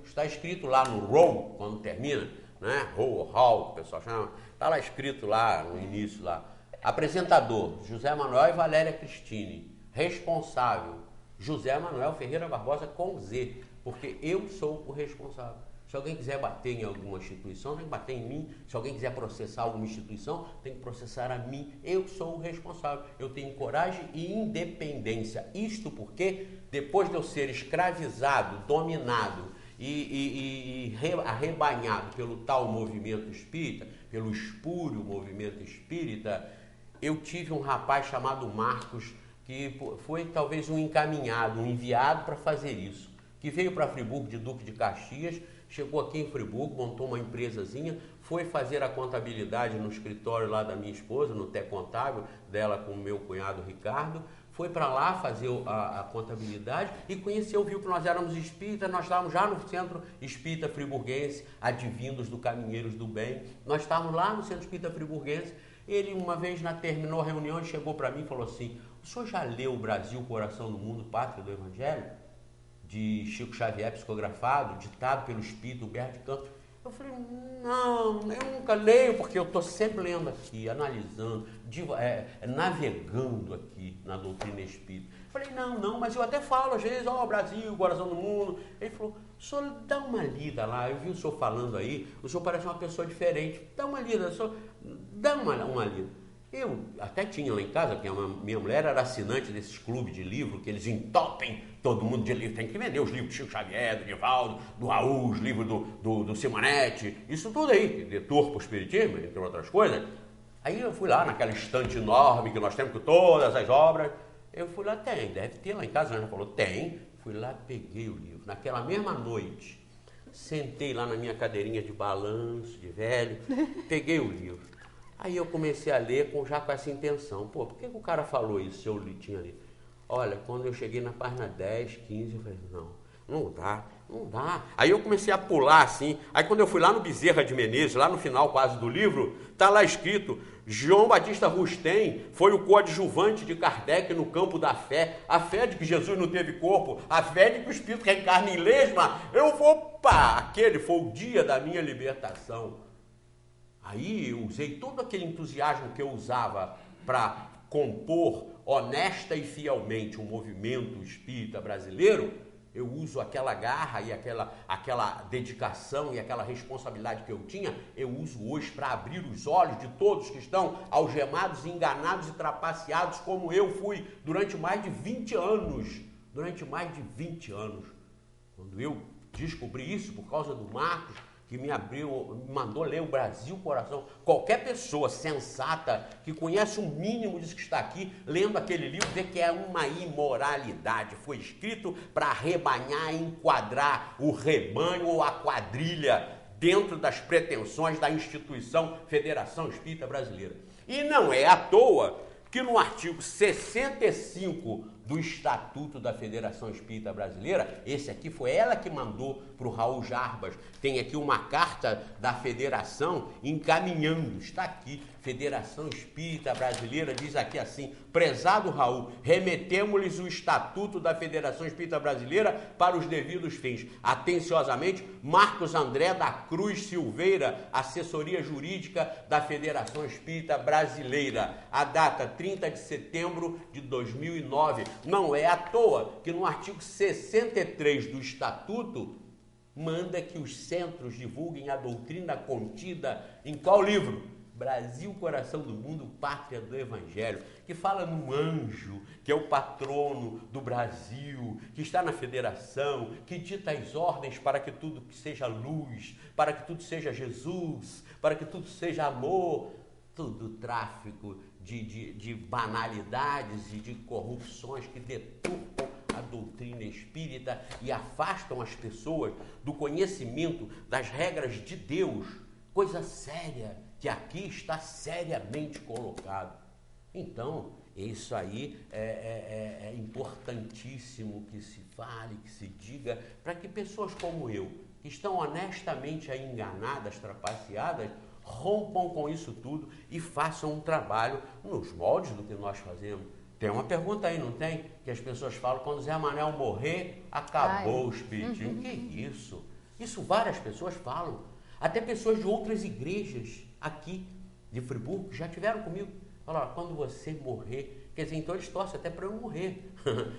Está escrito lá no roll, quando termina, né? Hall, o pessoal chama. Está lá escrito lá no início lá. Apresentador, José Manuel e Valéria Cristine. Responsável, José Manuel Ferreira Barbosa com Z, porque eu sou o responsável. Se alguém quiser bater em alguma instituição, tem que bater em mim. Se alguém quiser processar alguma instituição, tem que processar a mim. Eu sou o responsável. Eu tenho coragem e independência. Isto porque, depois de eu ser escravizado, dominado e arrebanhado pelo tal movimento espírita, pelo espúrio movimento espírita, eu tive um rapaz chamado Marcos, que foi talvez um encaminhado, um enviado para fazer isso, que veio para Friburgo de Duque de Caxias, chegou aqui em Friburgo, montou uma empresazinha, foi fazer a contabilidade no escritório lá da minha esposa, no Té Contábil, dela com o meu cunhado Ricardo, foi para lá fazer a contabilidade e conheceu, viu que nós éramos espíritas, nós estávamos já no Centro Espírita Friburguense, advindos do Caminheiros do Bem, nós estávamos lá no Centro Espírita Friburguense. Ele, uma vez, terminou a reunião, ele chegou para mim e falou assim: o senhor já leu o Brasil, Coração do Mundo, Pátria do Evangelho? De Chico Xavier, psicografado, ditado pelo Espírito Humberto de Campos. Eu falei, não, eu nunca leio, porque eu estou sempre lendo aqui, analisando, navegando aqui na doutrina espírita. Eu falei, não, mas eu até falo às vezes, Brasil, Coração do Mundo. Ele falou, o senhor dá uma lida lá, eu vi o senhor falando aí, o senhor parece uma pessoa diferente, dá uma lida, dá uma lida. Eu até tinha lá em casa, porque minha mulher era assinante desses clubes de livro, que eles entopem todo mundo de livro. Tem que vender os livros do Chico Xavier, do Divaldo, do Raul, os livros do Simonetti, isso tudo aí, de tour para o espiritismo, entre outras coisas. Aí eu fui lá naquela estante enorme que nós temos com todas as obras. Eu fui lá, deve ter lá em casa. Ela falou, tem. Fui lá, peguei o livro. Naquela mesma noite, sentei lá na minha cadeirinha de balanço, de velho, peguei o livro. Aí eu comecei a ler já com essa intenção. Por que o cara falou isso, se eu tinha ali? Olha, quando eu cheguei na página 10, 15, eu falei, não dá. Aí eu comecei a pular assim. Aí quando eu fui lá no Bezerra de Menezes, lá no final quase do livro, tá lá escrito, João Batista Rustem foi o coadjuvante de Kardec no campo da fé. A fé de que Jesus não teve corpo, a fé de que o Espírito reencarna em lesma. Aquele foi o dia da minha libertação. Aí eu usei todo aquele entusiasmo que eu usava para compor honesta e fielmente o movimento espírita brasileiro. Eu uso aquela garra e aquela dedicação e aquela responsabilidade que eu tinha, eu uso hoje para abrir os olhos de todos que estão algemados, enganados e trapaceados como eu fui durante mais de 20 anos. Durante mais de 20 anos. Quando eu descobri isso por causa do Marcos, que me mandou ler o Brasil Coração. Qualquer pessoa sensata que conhece o mínimo disso que está aqui, lendo aquele livro, vê que é uma imoralidade. Foi escrito para arrebanhar e enquadrar o rebanho ou a quadrilha dentro das pretensões da instituição Federação Espírita Brasileira. E não é à toa que no artigo 65 do Estatuto da Federação Espírita Brasileira, esse aqui foi ela que mandou para o Raul Jarbas, tem aqui uma carta da Federação encaminhando, está aqui, Federação Espírita Brasileira, diz aqui assim: prezado Raul, remetemos-lhes o Estatuto da Federação Espírita Brasileira para os devidos fins. Atenciosamente, Marcos André da Cruz Silveira, assessoria jurídica da Federação Espírita Brasileira. A data 30 de setembro de 2009. Não é à toa que no artigo 63 do Estatuto manda que os centros divulguem a doutrina contida em qual livro? Brasil, Coração do Mundo, Pátria do Evangelho, que fala no anjo, que é o patrono do Brasil, que está na federação, que dita as ordens para que tudo seja luz, para que tudo seja Jesus, para que tudo seja amor, tudo tráfico de banalidades e de corrupções que deturpam a doutrina espírita e afastam as pessoas do conhecimento das regras de Deus, coisa séria, que aqui está seriamente colocado. Então, isso aí é importantíssimo que se fale, que se diga, para que pessoas como eu, que estão honestamente aí enganadas, trapaceadas, rompam com isso tudo e façam um trabalho nos moldes do que nós fazemos. Tem uma pergunta aí, não tem? Que as pessoas falam, quando Zé Manuel morrer, acabou o espiritismo. Que isso? Isso várias pessoas falam. Até pessoas de outras igrejas aqui de Friburgo já tiveram comigo. Falaram, quando você morrer, quer dizer, então eles torcem até para eu morrer.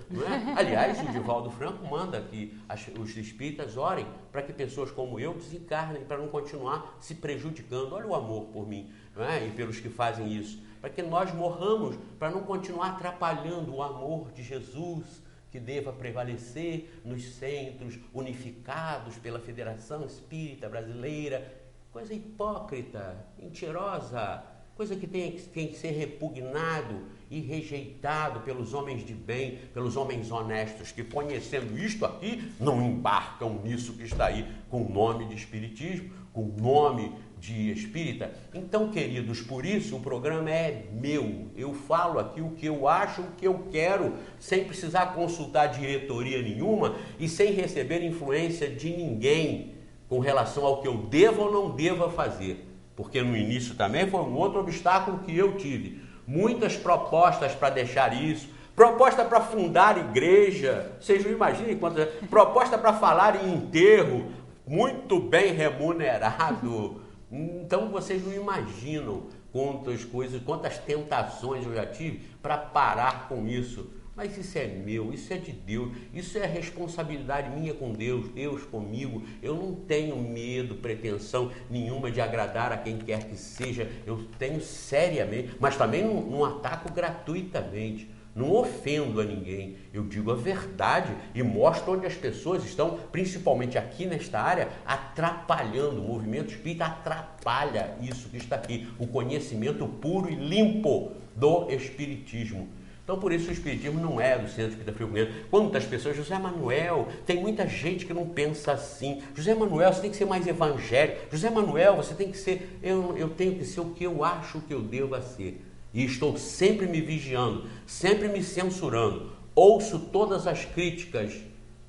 Não é? Aliás, o Divaldo Franco manda que os espíritas orem para que pessoas como eu desencarnem, para não continuar se prejudicando. Olha o amor por mim, não é? E pelos que fazem isso. Para que nós morramos, para não continuar atrapalhando o amor de Jesus, que deva prevalecer nos centros unificados pela Federação Espírita Brasileira. Coisa hipócrita, mentirosa, coisa que tem que ser repugnado e rejeitado pelos homens de bem, pelos homens honestos, que conhecendo isto aqui, não embarcam nisso que está aí, com o nome de espiritismo, com o nome de espírita. Então, queridos, por isso o programa é meu. Eu falo aqui o que eu acho, o que eu quero, sem precisar consultar diretoria nenhuma e sem receber influência de ninguém com relação ao que eu devo ou não devo fazer. Porque no início também foi um outro obstáculo que eu tive. Muitas propostas para deixar isso, proposta para fundar igreja, vocês não imaginem quantas, proposta para falar em enterro, muito bem remunerado. Então vocês não imaginam quantas coisas, quantas tentações eu já tive para parar com isso. Mas isso é meu, isso é de Deus, isso é responsabilidade minha com Deus, Deus comigo. Eu não tenho medo, pretensão nenhuma de agradar a quem quer que seja. Eu tenho seriamente, mas também não ataco gratuitamente. Não ofendo a ninguém, eu digo a verdade e mostro onde as pessoas estão, principalmente aqui nesta área, atrapalhando. O movimento espírita atrapalha isso que está aqui, o conhecimento puro e limpo do espiritismo. Então, por isso o espiritismo não é do Centro Espírita Friburguense. Quantas pessoas, José Manuel, tem muita gente que não pensa assim. José Manuel, você tem que ser mais evangélico. José Manuel, você tem que ser, eu tenho que ser o que eu acho que eu devo ser. E estou sempre me vigiando, sempre me censurando. Ouço todas as críticas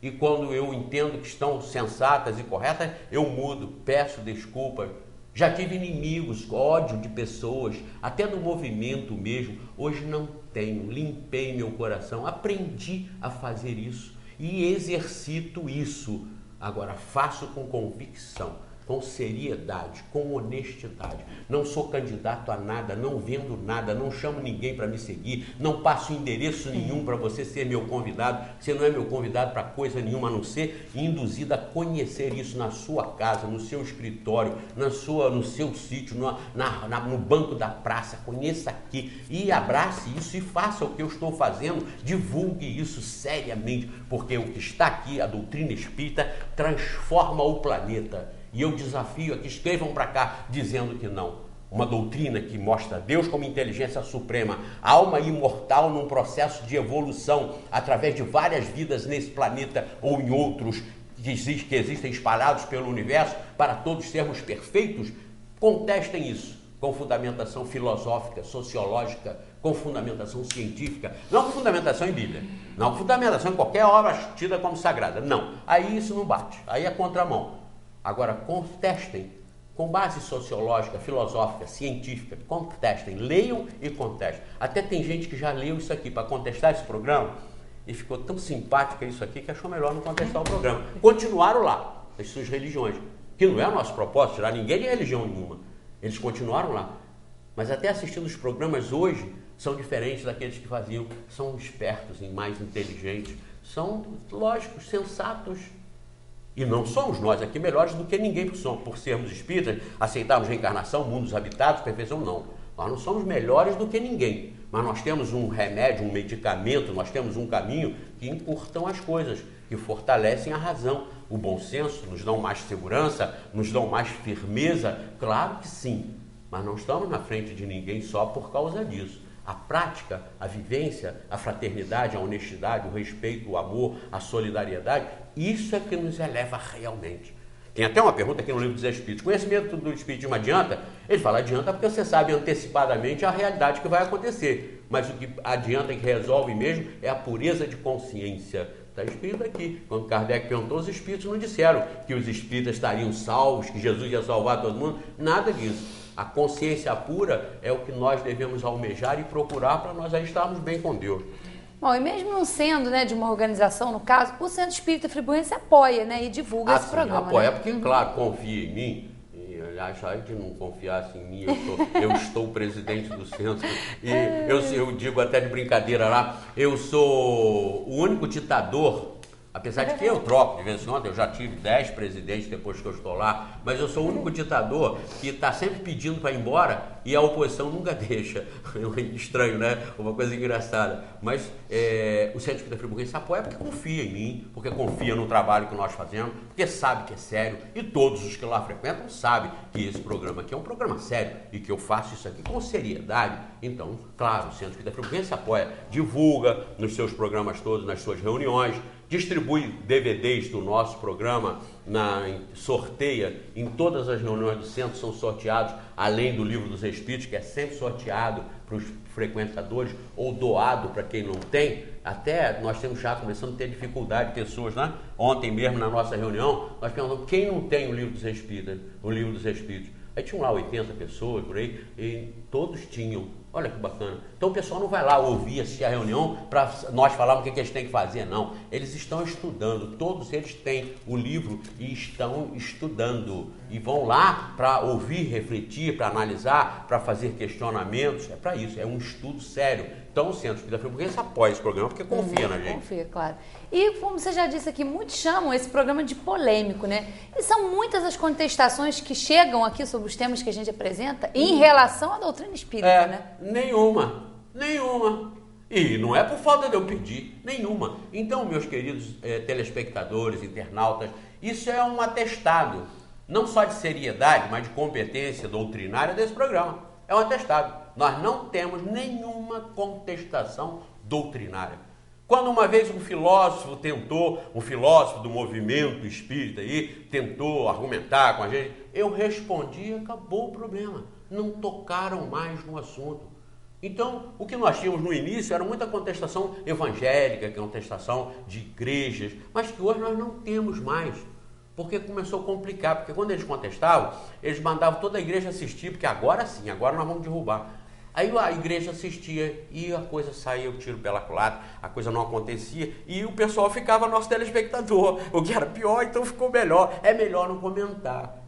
e quando eu entendo que estão sensatas e corretas, eu mudo, peço desculpas. Já tive inimigos, ódio de pessoas, até do movimento mesmo. Hoje não tenho, limpei meu coração, aprendi a fazer isso e exercito isso. Agora faço com convicção, com seriedade, com honestidade. Não sou candidato a nada, não vendo nada, não chamo ninguém para me seguir, não passo endereço nenhum para você ser meu convidado. Você não é meu convidado para coisa nenhuma, a não ser induzido a conhecer isso na sua casa, no seu escritório, no seu sítio, no banco da praça. Conheça aqui e abrace isso e faça o que eu estou fazendo, divulgue isso seriamente, porque o que está aqui, a doutrina espírita, transforma o planeta. E eu desafio a que escrevam para cá dizendo que não. Uma doutrina que mostra Deus como inteligência suprema, alma imortal num processo de evolução através de várias vidas nesse planeta ou em outros que existem espalhados pelo universo para todos sermos perfeitos. Contestem isso com fundamentação filosófica, sociológica, com fundamentação científica, não com fundamentação em Bíblia, não com fundamentação em qualquer obra tida como sagrada, não. Aí isso não bate, aí é contramão. Agora, contestem com base sociológica, filosófica, científica, contestem, leiam e contestem. Até tem gente que já leu isso aqui para contestar esse programa e ficou tão simpática isso aqui que achou melhor não contestar o programa. Continuaram lá, as suas religiões, que não é o nosso propósito, tirar ninguém de religião nenhuma. Eles continuaram lá. Mas até assistindo os programas hoje, são diferentes daqueles que faziam. São espertos e mais inteligentes. São lógicos, sensatos. E não somos nós aqui melhores do que ninguém por sermos espíritas, aceitarmos reencarnação, mundos habitados, perfeição, não. Nós não somos melhores do que ninguém. Mas nós temos um remédio, um medicamento, nós temos um caminho que encurtam as coisas, que fortalecem a razão. O bom senso, nos dão mais segurança, nos dão mais firmeza, claro que sim, mas não estamos na frente de ninguém só por causa disso. A prática, a vivência, a fraternidade, a honestidade, o respeito, o amor, a solidariedade, isso é que nos eleva realmente. Tem até uma pergunta aqui no livro dos Espíritos. Conhecimento do Espiritismo adianta? Ele fala, adianta porque você sabe antecipadamente a realidade que vai acontecer, mas o que adianta e que resolve mesmo é a pureza de consciência. Está escrito aqui, quando Kardec perguntou, os espíritos não disseram que os espíritas estariam salvos, que Jesus ia salvar todo mundo, nada disso. A consciência pura é o que nós devemos almejar e procurar para nós aí estarmos bem com Deus. Bom, e mesmo não sendo, né, de uma organização, no caso, o Centro Espírita Friburguense apoia, né, e divulga esse programa. Apoia, né? Porque, claro, confia em mim. Aliás, aí de não confiasse em mim, eu estou presidente do centro. E eu digo até de brincadeira lá, eu sou o único ditador, apesar de que eu troco de vez em quando, eu já tive 10 presidentes depois que eu estou lá, mas eu sou o único ditador que está sempre pedindo para ir embora e a oposição nunca deixa. É estranho, né? Uma coisa engraçada. Mas o Centro Espírita Friburguense apoia porque confia em mim, porque confia no trabalho que nós fazemos, porque sabe que é sério e todos os que lá frequentam sabem que esse programa aqui é um programa sério e que eu faço isso aqui com seriedade. Então, claro, o Centro Espírita Friburguense apoia, divulga nos seus programas todos, nas suas reuniões, distribui DVDs do nosso programa, sorteia em todas as reuniões do centro, são sorteados, além do Livro dos Espíritos, que é sempre sorteado para os frequentadores ou doado para quem não tem. Até nós temos já começando a ter dificuldade, pessoas, né? Ontem mesmo na nossa reunião, nós perguntamos quem não tem o Livro dos Espíritos, Aí tinham lá 80 pessoas por aí e todos tinham. Olha que bacana. Então o pessoal não vai lá ouvir, assistir a reunião para nós falarmos o que eles têm que fazer, não. Eles estão estudando, todos eles têm o livro e estão estudando. E vão lá para ouvir, refletir, para analisar, para fazer questionamentos. É para isso, é um estudo sério. Então o Centro Espírita Friburguense apoia esse programa porque confia na gente. Confia, claro. E como você já disse aqui, muitos chamam esse programa de polêmico, né? E são muitas as contestações que chegam aqui sobre os temas que a gente apresenta em relação à doutrina espírita, né? Nenhuma. E não é por falta de eu pedir, nenhuma. Então, meus queridos telespectadores, internautas, isso é um atestado, não só de seriedade, mas de competência doutrinária desse programa. É um atestado. Nós não temos nenhuma contestação doutrinária. Quando uma vez um filósofo do movimento espírita aí, tentou argumentar com a gente, eu respondi e acabou o problema. Não tocaram mais no assunto. Então, o que nós tínhamos no início era muita contestação evangélica, contestação de igrejas, mas que hoje nós não temos mais. Porque começou a complicar, porque quando eles contestavam, eles mandavam toda a igreja assistir, porque agora sim, agora nós vamos derrubar. Aí a igreja assistia e a coisa saía, o tiro pela culatra, a coisa não acontecia e o pessoal ficava nosso telespectador, o que era pior, então ficou melhor. É melhor não comentar.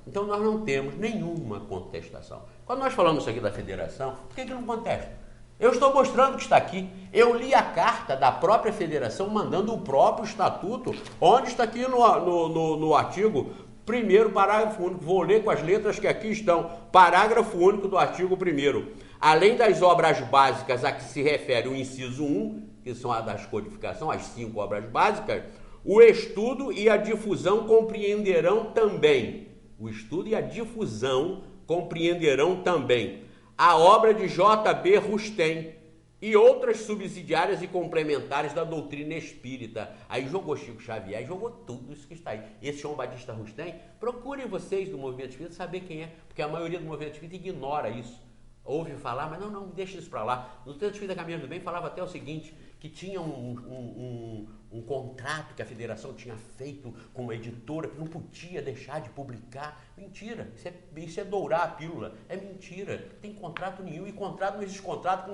Então nós não temos nenhuma contestação. Quando nós falamos isso aqui da federação, por que não contesta? Eu estou mostrando que está aqui. Eu li a carta da própria federação mandando o próprio estatuto, onde está aqui no artigo 1º, parágrafo único. Vou ler com as letras que aqui estão. Parágrafo único do artigo 1º. Além das obras básicas a que se refere o inciso 1, que são as das codificações, as 5 obras básicas, O estudo e a difusão compreenderão também. O estudo e a difusão compreenderão também a obra de J.B. Rustem e outras subsidiárias e complementares da doutrina espírita. Aí jogou Chico Xavier, jogou tudo isso que está aí. Esse João Batista Rustem, procurem vocês do movimento espírita saber quem é, porque a maioria do movimento espírita ignora isso. Ouve falar, mas não, deixa isso para lá. No Centro Espírita Caminho do Bem falava até o seguinte, que tinha um contrato que a federação tinha feito com uma editora que não podia deixar de publicar. Mentira, isso é dourar a pílula, é mentira. Não tem contrato nenhum, e contrato não existe contrato que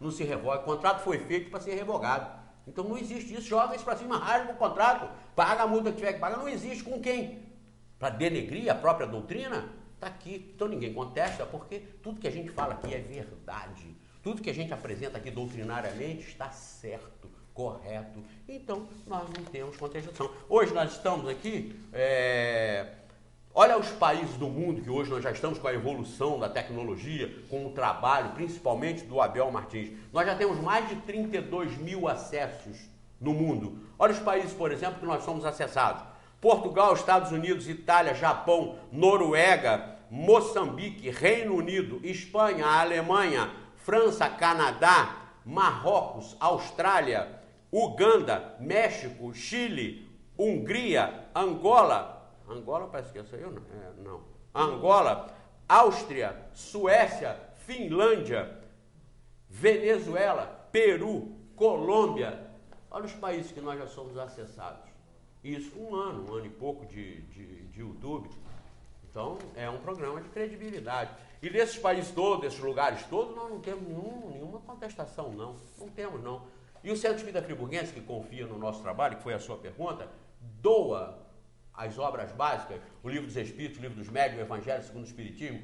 não se revoga. O contrato foi feito para ser revogado. Então não existe isso, joga isso para cima, rasga o contrato, paga a multa que tiver que pagar, não existe. Com quem? Para denegrir a própria doutrina? Está aqui, então ninguém contesta, porque tudo que a gente fala aqui é verdade. Tudo que a gente apresenta aqui doutrinariamente está certo, correto. Então, nós não temos contestação. Hoje nós estamos aqui, olha os países do mundo, que hoje nós já estamos com a evolução da tecnologia, com o trabalho, principalmente do Abel Martins. Nós já temos mais de 32 mil acessos no mundo. Olha os países, por exemplo, que nós somos acessados. Portugal, Estados Unidos, Itália, Japão, Noruega, Moçambique, Reino Unido, Espanha, Alemanha, França, Canadá, Marrocos, Austrália, Uganda, México, Chile, Hungria, Angola parece que essa aí não. Angola, Áustria, Suécia, Finlândia, Venezuela, Peru, Colômbia. Olha os países que nós já somos acessados. Isso um ano e pouco de YouTube. Então, é um programa de credibilidade. E desses países todos, desses lugares todos, nós não temos nenhuma contestação, não. Não temos, não. E o Centro Espírita Friburguense, que confia no nosso trabalho, que foi a sua pergunta, doa as obras básicas, o Livro dos Espíritos, o Livro dos Médiuns, o Evangelho segundo o Espiritismo,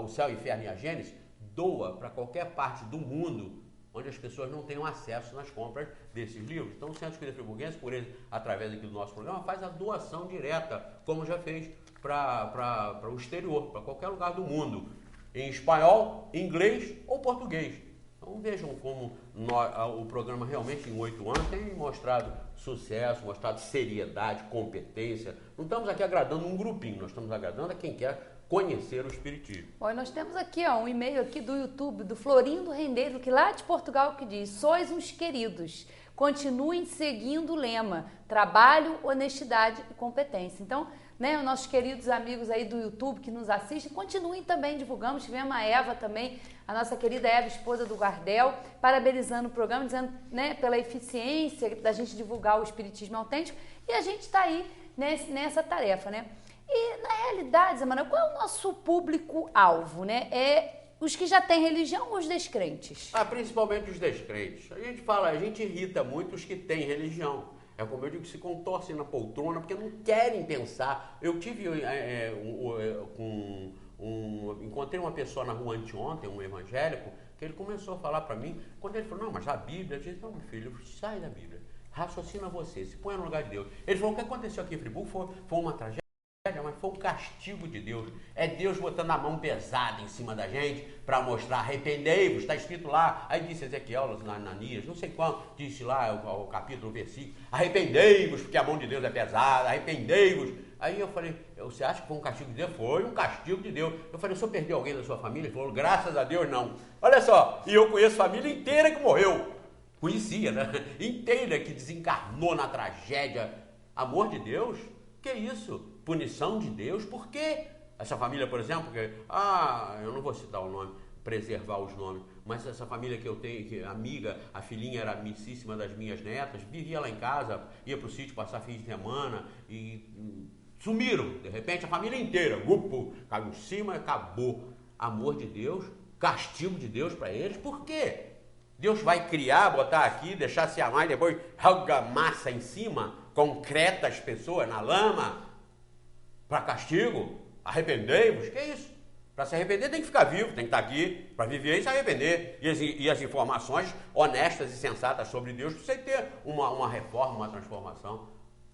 o Céu, o Inferno e a Gênesis, doa para qualquer parte do mundo onde as pessoas não tenham acesso nas compras desses livros. Então, o Centro Espírita Friburguense, por ele, através aqui do nosso programa, faz a doação direta, como já fez para o exterior, para qualquer lugar do mundo, em espanhol, inglês ou português. Então, vejam como o programa realmente, em 8 anos, tem mostrado sucesso, mostrado seriedade, competência. Não estamos aqui agradando um grupinho, nós estamos agradando a quem quer conhecer o Espiritismo. Bom, nós temos aqui um e-mail aqui do YouTube, do Florindo Rendeiro, que lá de Portugal, que diz: sois uns queridos, continuem seguindo o lema, trabalho, honestidade e competência. Então, os nossos queridos amigos aí do YouTube que nos assistem, continuem também divulgando. Tivemos a Eva também, a nossa querida Eva, esposa do Gardel, parabenizando o programa, dizendo, pela eficiência da gente divulgar o Espiritismo autêntico, e a gente está aí nessa tarefa, E, na realidade, Zé Manuel, qual é o nosso público-alvo, É os que já têm religião ou os descrentes? Principalmente os descrentes. A gente irrita muito os que têm religião. É como eu digo, se contorcem na poltrona porque não querem pensar. Eu tive encontrei uma pessoa na rua anteontem, um evangélico, que ele começou a falar para mim, quando ele falou, não, mas a Bíblia, eu disse, não, meu filho, sai da Bíblia, raciocina você, se põe no lugar de Deus. Ele falou, o que aconteceu aqui em Friburgo foi uma tragédia, mas foi um castigo de Deus. É Deus botando a mão pesada em cima da gente para mostrar, arrependei-vos, está escrito lá. Aí disse Ezequiel, Ananias, não sei quando, disse lá o capítulo, o versículo, arrependei-vos, porque a mão de Deus é pesada, arrependei-vos. Aí eu falei, você acha que foi um castigo de Deus? Foi um castigo de Deus. Eu falei, o senhor perdeu alguém da sua família? Ele falou, graças a Deus não. Olha só, e eu conheço família inteira que morreu. Conhecia, Inteira que desencarnou na tragédia. Amor de Deus? Que isso? Punição de Deus? Por quê? Essa família, por exemplo, eu não vou citar o nome, preservar os nomes, mas essa família que eu tenho, amiga, a filhinha era amicíssima das minhas netas, vivia lá em casa, ia para o sítio passar fim de semana e sumiram. De repente, a família inteira, caiu em cima e acabou. Amor de Deus? Castigo de Deus para eles? Por quê? Deus vai criar, botar aqui, deixar se amar e depois joga massa em cima, concreta as pessoas na lama, para castigo? Arrependei-vos? Que isso? Para se arrepender tem que ficar vivo, tem que estar aqui para viver e se arrepender. E as informações honestas e sensatas sobre Deus, para você ter uma reforma, uma transformação.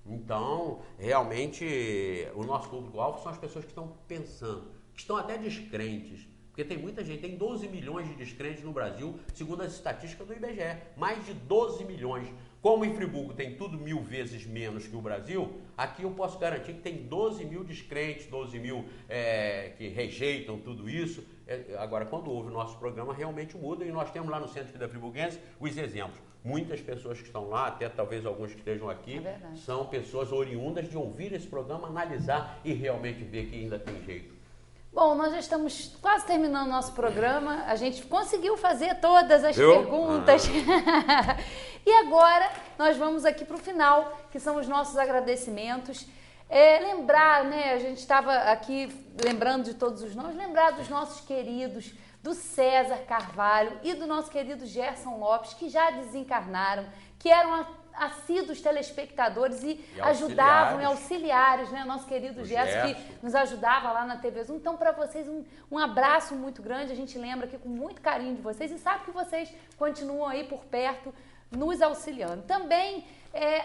Então, realmente, o nosso público-alvo são as pessoas que estão pensando, que estão até descrentes, Porque tem muita gente, tem 12 milhões de descrentes no Brasil, segundo as estatísticas do IBGE. Mais de 12 milhões. Como em Friburgo tem tudo 1000 vezes menos que o Brasil, aqui eu posso garantir que tem 12 mil descrentes, 12 mil que rejeitam tudo isso. Agora, quando ouve o nosso programa, realmente muda, e nós temos lá no Centro de Vida Friburguense os exemplos. Muitas pessoas que estão lá, até talvez alguns que estejam aqui, são pessoas oriundas de ouvir esse programa, analisar e realmente ver que ainda tem jeito. Bom, nós já estamos quase terminando o nosso programa. A gente conseguiu fazer todas as perguntas. E agora nós vamos aqui para o final, que são os nossos agradecimentos. Lembrar, né? A gente estava aqui lembrando de todos os nomes, lembrar dos nossos queridos, do César Carvalho e do nosso querido Gerson Lopes, que já desencarnaram, que eram assíduos telespectadores e ajudavam, auxiliares, né? Nosso querido Gerson, que nos ajudava lá na TV Zoom. Então, para vocês, um abraço muito grande. A gente lembra aqui com muito carinho de vocês e sabe que vocês continuam aí por perto, nos auxiliando. Também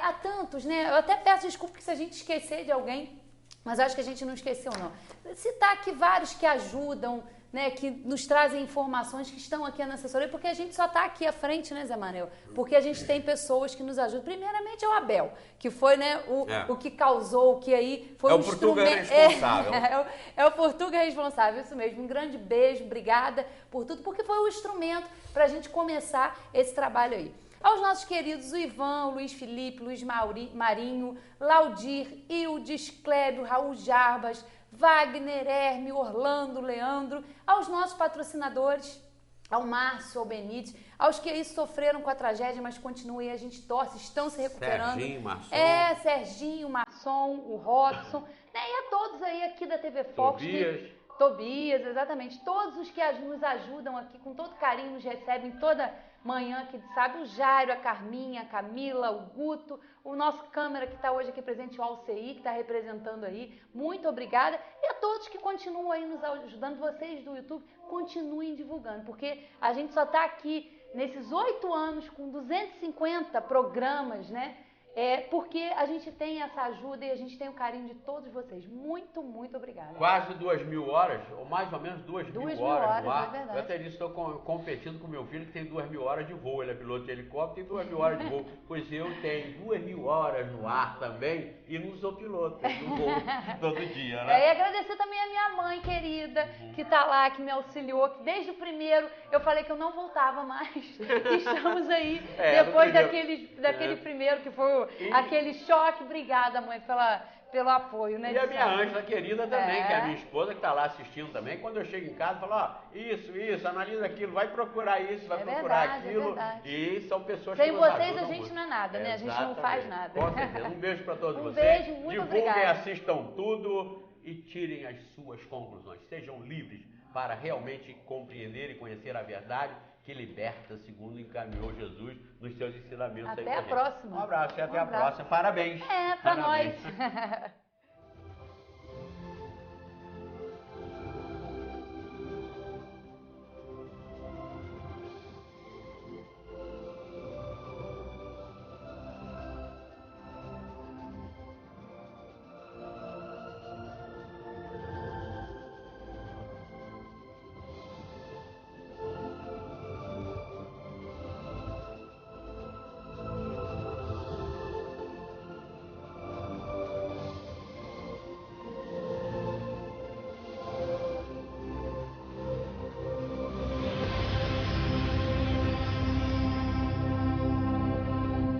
há tantos, né? Eu até peço desculpa se a gente esquecer de alguém, mas acho que a gente não esqueceu, não. Citar aqui vários que ajudam, né, que nos trazem informações, que estão aqui na assessoria, porque a gente só está aqui à frente, né, Zé Manel? Porque a gente tem pessoas que nos ajudam. Primeiramente é o Abel, que foi, né, o que causou, o que aí foi o Portuga responsável. É o Portuga responsável, isso mesmo. Um grande beijo, obrigada por tudo, porque foi o instrumento para a gente começar esse trabalho aí. Aos nossos queridos o Ivan, o Luiz Felipe, Luiz Marinho, Laudir, Ildes, Clébio, Raul Jarbas, Wagner, Herme, Orlando, Leandro, aos nossos patrocinadores, ao Márcio, ao Benítez, aos que aí sofreram com a tragédia, mas continuam aí, a gente torce, estão se recuperando. Serginho, Marçom. Serginho, Marçom, o Robson, né? E a todos aí aqui da TV Fox. Tobias, exatamente. Todos os que nos ajudam aqui, com todo carinho, nos recebem toda manhã aqui de sábado. O Jairo, a Carminha, a Camila, o Guto, o nosso câmera que está hoje aqui presente, o Alcei, que está representando aí. Muito obrigada. E a todos que continuam aí nos ajudando, vocês do YouTube, continuem divulgando, porque a gente só está aqui nesses 8 anos com 250 programas, né? Porque a gente tem essa ajuda e a gente tem o carinho de todos vocês. Muito, muito obrigada. Quase 2.000 horas, ou mais ou menos 2.000 horas no ar. É verdade. Eu até disse que estou competindo com meu filho, que tem 2.000 horas de voo. Ele é piloto de helicóptero, tem 2.000 horas de voo. Pois eu tenho 2.000 horas no ar também e não sou piloto, eu voo todo dia, né? E agradecer também a minha mãe querida, que está lá, que me auxiliou, que desde o primeiro eu falei que eu não voltava mais. Estamos aí, depois daquele primeiro que foi aquele choque. Obrigada, mãe, pelo apoio, né? E a minha Ângela querida também, que é a minha esposa, que está lá assistindo também. Quando eu chego em casa, fala, isso, analisa aquilo, vai procurar isso, vai procurar aquilo. E são pessoas que nos ajudam. Sem vocês a gente não é nada, né? A gente não faz nada. Com certeza. Um beijo para todos vocês. Beijo, muito obrigada. Divulguem, assistam tudo e tirem as suas conclusões. Sejam livres para realmente compreender e conhecer a verdade que liberta, segundo encaminhou Jesus nos seus ensinamentos. Até a próxima. Um abraço e até a próxima. Parabéns. Para nós.